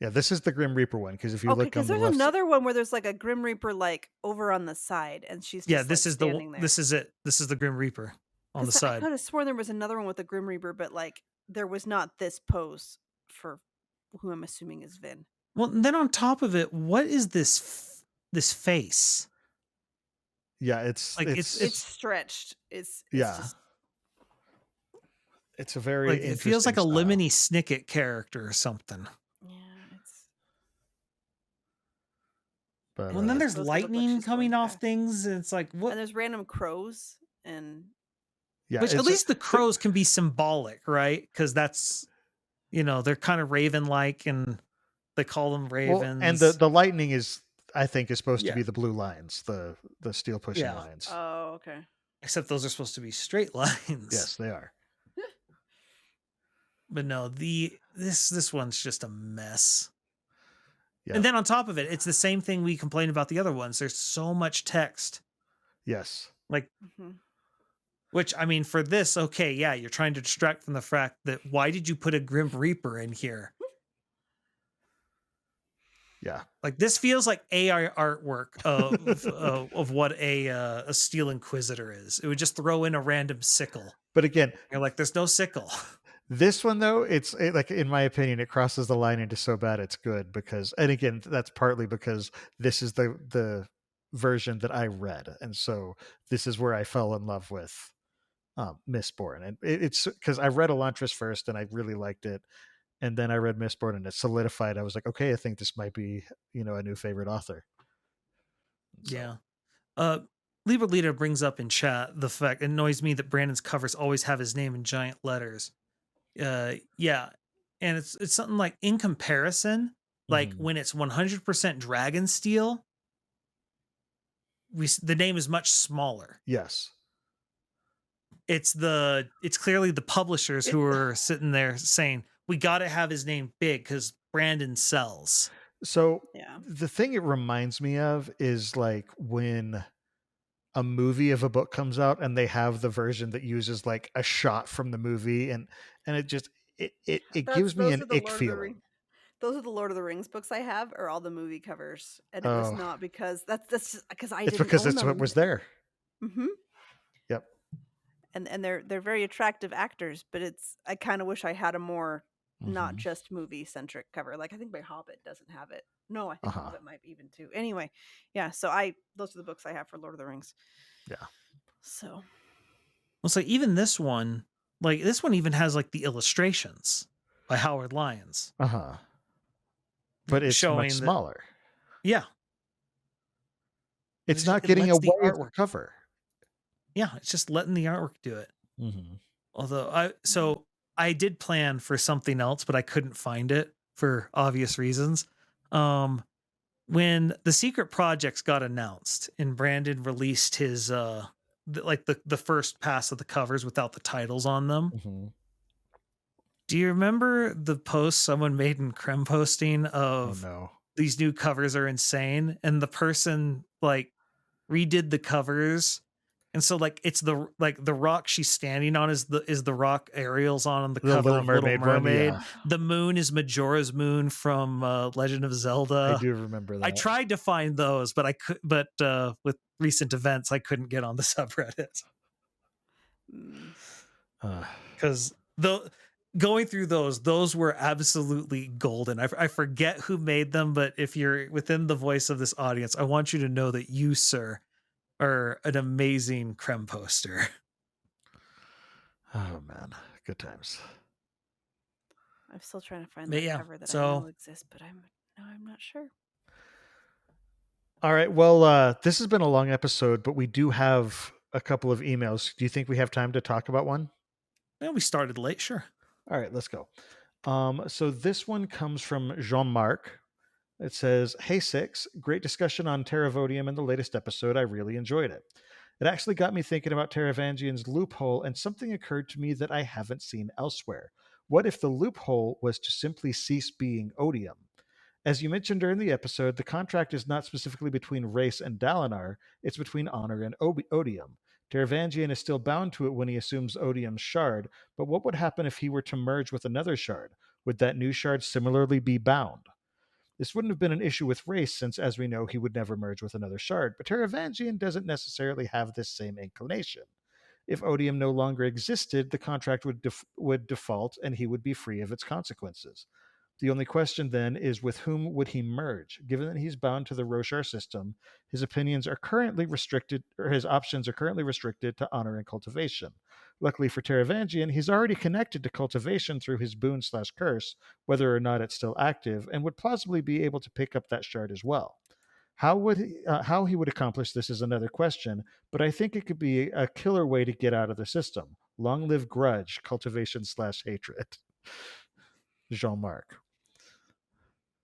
Yeah, this is the Grim Reaper one, because if you look on the there's left, another one where there's like a Grim Reaper like over on the side, and she's just, this is standing there. This is it. This is the Grim Reaper on the side. I could have sworn there was another one with the Grim Reaper, but like there was not this pose for who I'm assuming is Vin. Well, and then on top of it, what is this face? Yeah, it's like it's stretched. It's just, it's a very like, it feels like a Lemony Snicket character or something. Yeah, it's. But well, and then there's lightning coming off things, and it's like what? And there's random crows, and which at least the crows can be symbolic, right? Because that's, they're kind of raven-like, and they call them ravens. Well, and the lightning is, I think, is supposed to be the blue lines, the steel pushing lines. Oh, okay. Except those are supposed to be straight lines. Yes, they are. But no, this one's just a mess. Yeah. And then on top of it, it's the same thing we complained about the other ones. There's so much text. Yes. Like, which, I mean, for this, okay, yeah, you're trying to distract from the fact that why did you put a Grim Reaper in here? Yeah. Like, this feels like AI artwork of what a Steel Inquisitor is. It would just throw in a random sickle. But again, you're like, there's no sickle. This one, though, like, in my opinion, it crosses the line into so bad it's good, because, and again, that's partly because this is the version that I read, and so this is where I fell in love with Mistborn, and it's because I read Elantris first and I really liked it, and then I read Mistborn and it solidified. I was like, okay, I think this might be a new favorite author. So. Yeah. Libra Leader brings up in chat the fact it annoys me that Brandon's covers always have his name in giant letters. Yeah, and it's something like, in comparison, like when it's 100% Dragon Steel, the name is much smaller. Yes, it's clearly the publishers who are sitting there saying we got to have his name big because Brandon sells. So the thing it reminds me of is like when a movie of a book comes out and they have the version that uses like a shot from the movie, and it just it gives me an ick feeling. those are the Lord of the Rings books I have, or all the movie covers, and it was not because that's just because I It's didn't because own it's what them. was there. Mm-hmm. Yep. And they're very attractive actors, but I kind of wish I had a more not just movie centric cover. Like I think my Hobbit doesn't have it. No, I think Hobbit might even too. Anyway, yeah. So those are the books I have for Lord of the Rings. Yeah. So. Well, so even this one even has like the illustrations by Howard Lyons. But it's much smaller. Yeah. It's not getting away with the cover. Yeah, it's just letting the artwork do it. Although I did plan for something else, but I couldn't find it for obvious reasons. When the secret projects got announced and Brandon released his the first pass of the covers without the titles on them. Do you remember the post someone made in Crem posting of these new covers are insane, and the person like redid the covers, and so like it's the rock she's standing on is the rock Ariel's on the cover Little of Mermaid Little Mermaid. One, yeah. The moon is Majora's Moon from Legend of Zelda. I do remember that. I tried to find those, but with recent events I couldn't get on the subreddit. Because going through those were absolutely golden. I forget who made them, but if you're within the voice of this audience, I want you to know that you, sir, are an amazing Crem poster. Oh man, good times. I'm still trying to find that cover that I know exists, but I'm not sure. All right, well, this has been a long episode, but we do have a couple of emails. Do you think we have time to talk about one? Yeah, we started late, sure. All right, let's go. So this one comes from Jean-Marc. It says, "Hey SICS, great discussion on Terravodium in the latest episode. I really enjoyed it. It actually got me thinking about Taravangian's loophole, and something occurred to me that I haven't seen elsewhere. What if the loophole was to simply cease being odium? As you mentioned during the episode, the contract is not specifically between Race and Dalinar, it's between Honor and Odium. Taravangian is still bound to it when he assumes Odium's shard, but what would happen if he were to merge with another shard? Would that new shard similarly be bound? This wouldn't have been an issue with Race, since, as we know, he would never merge with another shard, but Taravangian doesn't necessarily have this same inclination. If Odium no longer existed, the contract would default, and he would be free of its consequences. The only question then is, with whom would he merge? Given that he's bound to the Roshar system, his opinions are currently restricted, or his options are currently restricted to honor and cultivation. Luckily for Taravangian, he's already connected to cultivation through his boon/curse, whether or not it's still active, and would plausibly be able to pick up that shard as well. How he would accomplish this is another question, but I think it could be a killer way to get out of the system. Long live grudge, cultivation/hatred. Jean-Marc.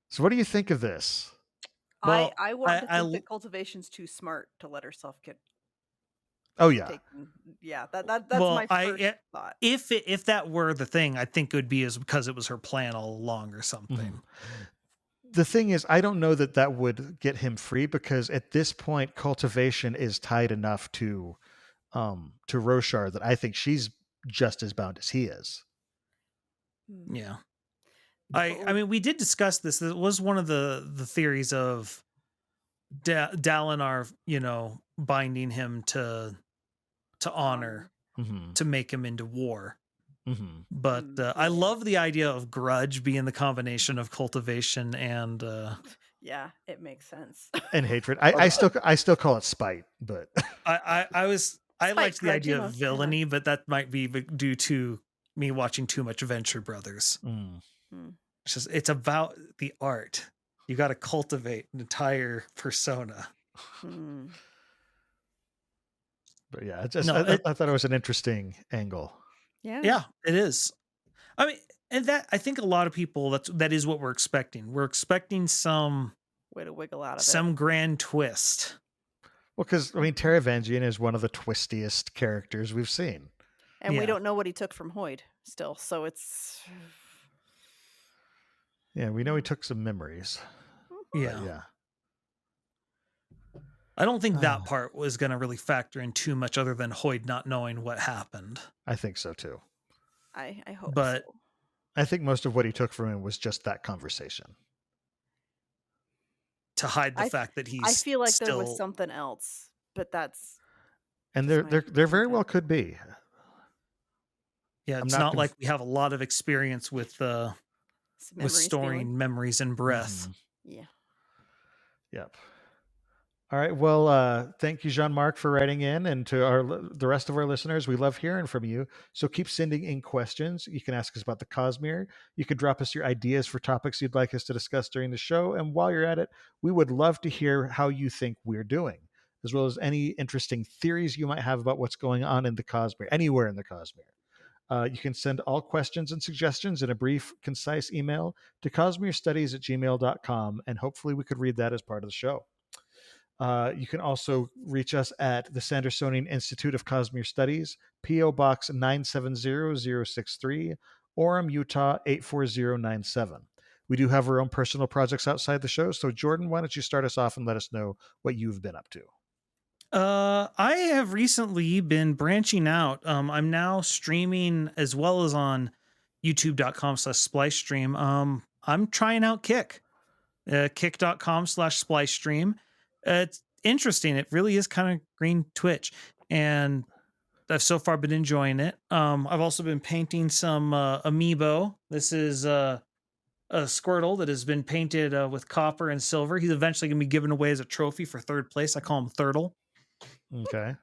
So what do you think of this? Well, I want to think that cultivation's too smart to let herself get. Oh yeah, that's my first thought. If that were the thing, I think it would be because it was her plan all along or something. The thing is, I don't know that would get him free, because at this point, cultivation is tied enough to Roshar that I think she's just as bound as he is. Yeah. I mean, we did discuss this. It was one of the theories of Dalinar, binding him to honor to make him into war. But I love the idea of grudge being the combination of cultivation and yeah, it makes sense. And hatred. I still call it spite, but I liked the idea of villainy, but that might be due to me watching too much Venture Brothers. It's about the art. You got to cultivate an entire persona. But yeah, I thought it was an interesting angle. Yeah, it is. I mean, and that I think a lot of people that is what we're expecting. We're expecting some way to wiggle out of some grand twist. Well, because I mean, Taravangian is one of the twistiest characters we've seen, and we don't know what he took from Hoyd still, so it's. Yeah, we know he took some memories. Yeah. I don't think that part was going to really factor in too much other than Hoyd not knowing what happened. I think so too. I hope but, so. I think most of what he took from him was just that conversation. To hide the fact that he's I feel like still... there was something else, but that's... And there very well could be. Yeah, it's not like we have a lot of experience with storing memories in breath. Yeah. Yep. All right. Well, thank you, Jean-Marc, for writing in, and to the rest of our listeners, we love hearing from you. So keep sending in questions. You can ask us about the Cosmere. You can drop us your ideas for topics you'd like us to discuss during the show. And while you're at it, we would love to hear how you think we're doing, as well as any interesting theories you might have about what's going on in the Cosmere, anywhere in the Cosmere. You can send all questions and suggestions in a brief, concise email to cosmerestudies@gmail.com, and hopefully we could read that as part of the show. You can also reach us at the Sandersonian Institute of Cosmere Studies, P.O. Box 970063, Orem, Utah 84097. We do have our own personal projects outside the show, so Jordan, why don't you start us off and let us know what you've been up to? I have recently been branching out. I'm now streaming as well as on youtube.com/splicestream. I'm trying out Kick, kick.com/splicestream. It's interesting. It really is kind of green Twitch, and I've so far been enjoying it. I've also been painting some amiibo. This is a Squirtle that has been painted with copper and silver. He's eventually going to be given away as a trophy for third place. I call him Thurtle. Okay.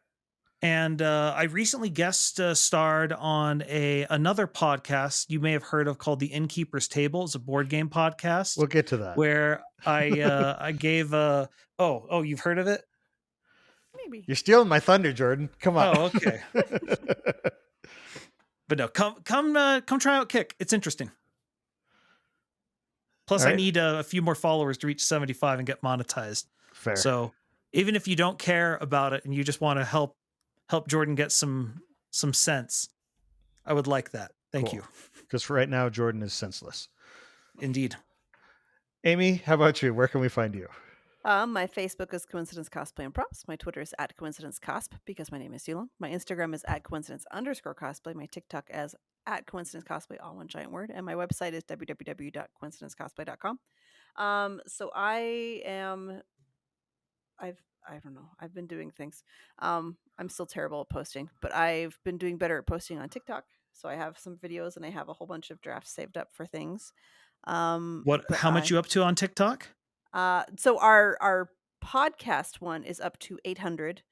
And I recently guest starred on another podcast you may have heard of called The Innkeeper's Table. It's a board game podcast. We'll get to that. Where I gave you've heard of it? Maybe. You're stealing my thunder, Jordan. Come on. Oh, okay. But no, come try out Kick. It's interesting. Plus, I need a few more followers to reach 75 and get monetized. Fair. So even if you don't care about it and you just want to help Jordan get some sense, I would like that. Thank you. Because for right now, Jordan is senseless. Indeed. Amy, how about you? Where can we find you? My Facebook is Coincidence Cosplay and Props. My Twitter is @CoincidenceCosp because my name is Yulong. My Instagram is @coincidence_cosplay. My TikTok is @coincidencecosplay, all one giant word. And my website is www.coincidencecosplay.com. So I don't know. I've been doing things. I'm still terrible at posting, but I've been doing better at posting on TikTok. So I have some videos and I have a whole bunch of drafts saved up for things. How much you up to on TikTok? So our podcast one is up to 800.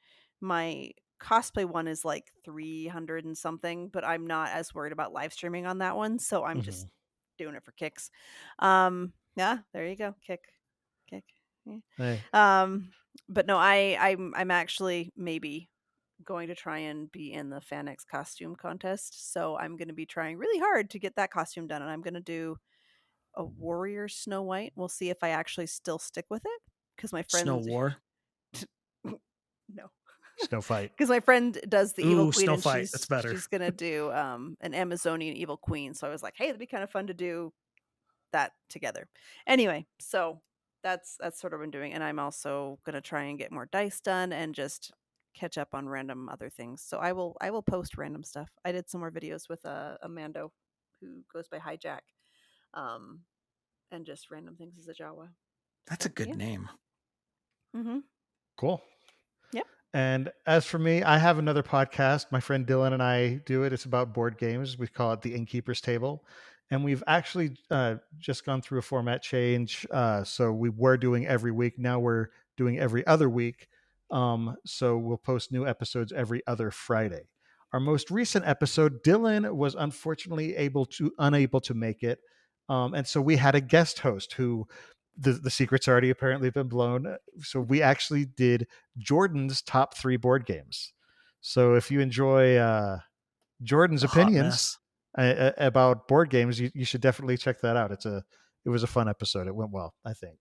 My cosplay one is like 300 and something, but I'm not as worried about live streaming on that one. So I'm just doing it for kicks. Yeah, there you go. Kick. Yeah. Hey. But no, I'm actually maybe going to try and be in the FanX costume contest. So I'm going to be trying really hard to get that costume done, and I'm going to do a warrior Snow White. We'll see if I actually still stick with it, because my friend Snow War. No. Snow Fight. Because my friend does the Evil Queen. Snow and Fight. That's better. She's gonna do an Amazonian Evil Queen. So I was like, hey, that'd be kind of fun to do that together. Anyway, so that's sort of what I'm doing, and I'm also gonna try and get more dice done and just catch up on random other things. So I will post random stuff. I did some more videos with Amando, who goes by Hijack, and just random things as a Jawa. That's a good name. Mm-hmm. Cool. Yep. And as for me, I have another podcast. My friend Dylan and I do it. It's about board games. We call it The Innkeeper's Table. And we've actually just gone through a format change. So we were doing every week. Now we're doing every other week. So we'll post new episodes every other Friday. Our most recent episode, Dylan was unfortunately unable to make it. And so we had a guest host who the secret's already apparently been blown. So we actually did Jordan's top 3 board games. So if you enjoy Jordan's opinions about board games, you should definitely check that out. It was a fun episode. It went well, I think.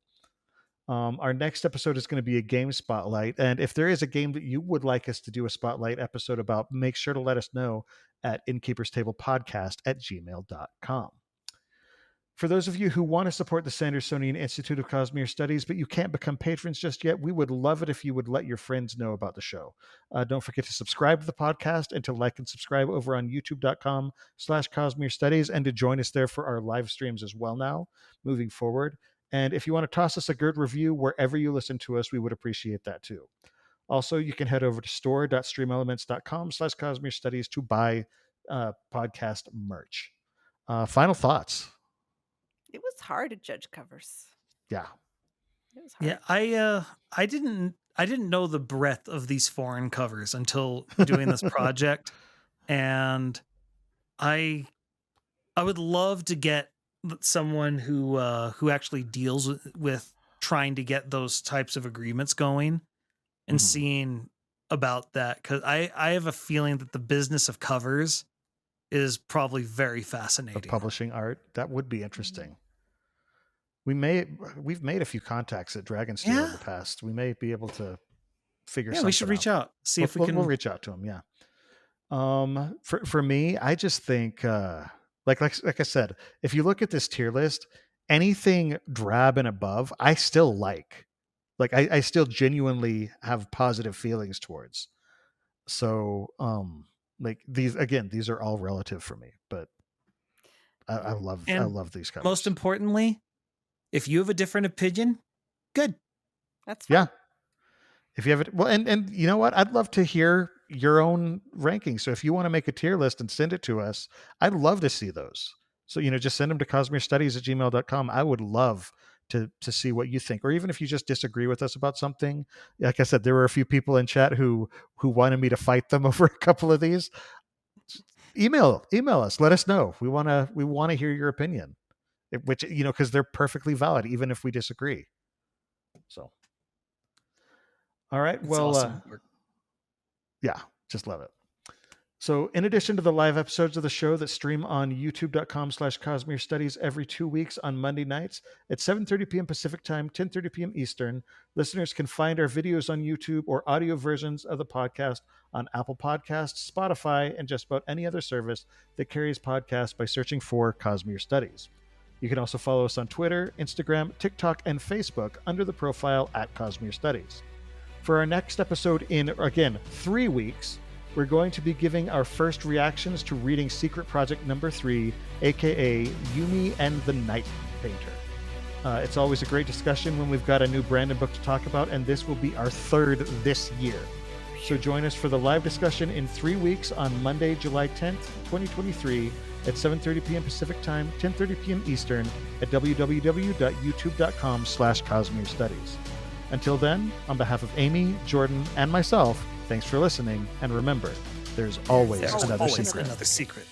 Our next episode is going to be a game spotlight. And if there is a game that you would like us to do a spotlight episode about, make sure to let us know at innkeeperstablepodcast@gmail.com. For those of you who want to support the Sandersonian Institute of Cosmere Studies, but you can't become patrons just yet, we would love it if you would let your friends know about the show. Don't forget to subscribe to the podcast and to like and subscribe over on youtube.com/Cosmere Studies, and to join us there for our live streams as well now, moving forward. And if you want to toss us a good review wherever you listen to us, we would appreciate that too. Also, you can head over to store.streamelements.com/Cosmere Studies to buy podcast merch. Final thoughts. It was hard to judge covers. Yeah. It was hard. Yeah, I didn't know the breadth of these foreign covers until doing this project, and I would love to get someone who actually deals with trying to get those types of agreements going and seeing about that, because I have a feeling that the business of covers is probably very fascinating. Of publishing art, that would be interesting. We've made a few contacts at Dragonsteel in the past. We may be able to figure something out. We should reach out, see if we can. We'll reach out to them. Yeah. For me, I just think like I said, if you look at this tier list, anything drab and above, I still like. Like I still genuinely have positive feelings towards. So like these are all relative for me, but I love these covers. Most importantly, if you have a different opinion, good. That's fine. Yeah. If you have it, well, and you know what? I'd love to hear your own rankings. So if you want to make a tier list and send it to us, I'd love to see those. So, just send them to cosmerestudies@gmail.com. I would love to see what you think, or even if you just disagree with us about something. Like I said, there were a few people in chat who wanted me to fight them over a couple of these. Email us. Let us know. We want to hear your opinion, which, because they're perfectly valid, even if we disagree. So, all right. It's well, awesome. Yeah, just love it. So in addition to the live episodes of the show that stream on youtube.com/Cosmere Studies every 2 weeks on Monday nights at 7:30 p.m. Pacific Time, 10:30 p.m. Eastern, listeners can find our videos on YouTube or audio versions of the podcast on Apple Podcasts, Spotify, and just about any other service that carries podcasts by searching for Cosmere Studies. You can also follow us on Twitter, Instagram, TikTok, and Facebook under the profile @Cosmere Studies. For our next episode in, again, 3 weeks, we're going to be giving our first reactions to reading Secret Project number 3, aka Yumi and the Night Painter. It's always a great discussion when we've got a new Brandon book to talk about, and this will be our third this year. So join us for the live discussion in 3 weeks on Monday, July 10th, 2023 at 7:30 p.m. Pacific Time, 10:30 p.m. Eastern at www.youtube.com/Cosmere Studies. Until then, on behalf of Amy, Jordan, and myself, thanks for listening, and remember, there's always another secret.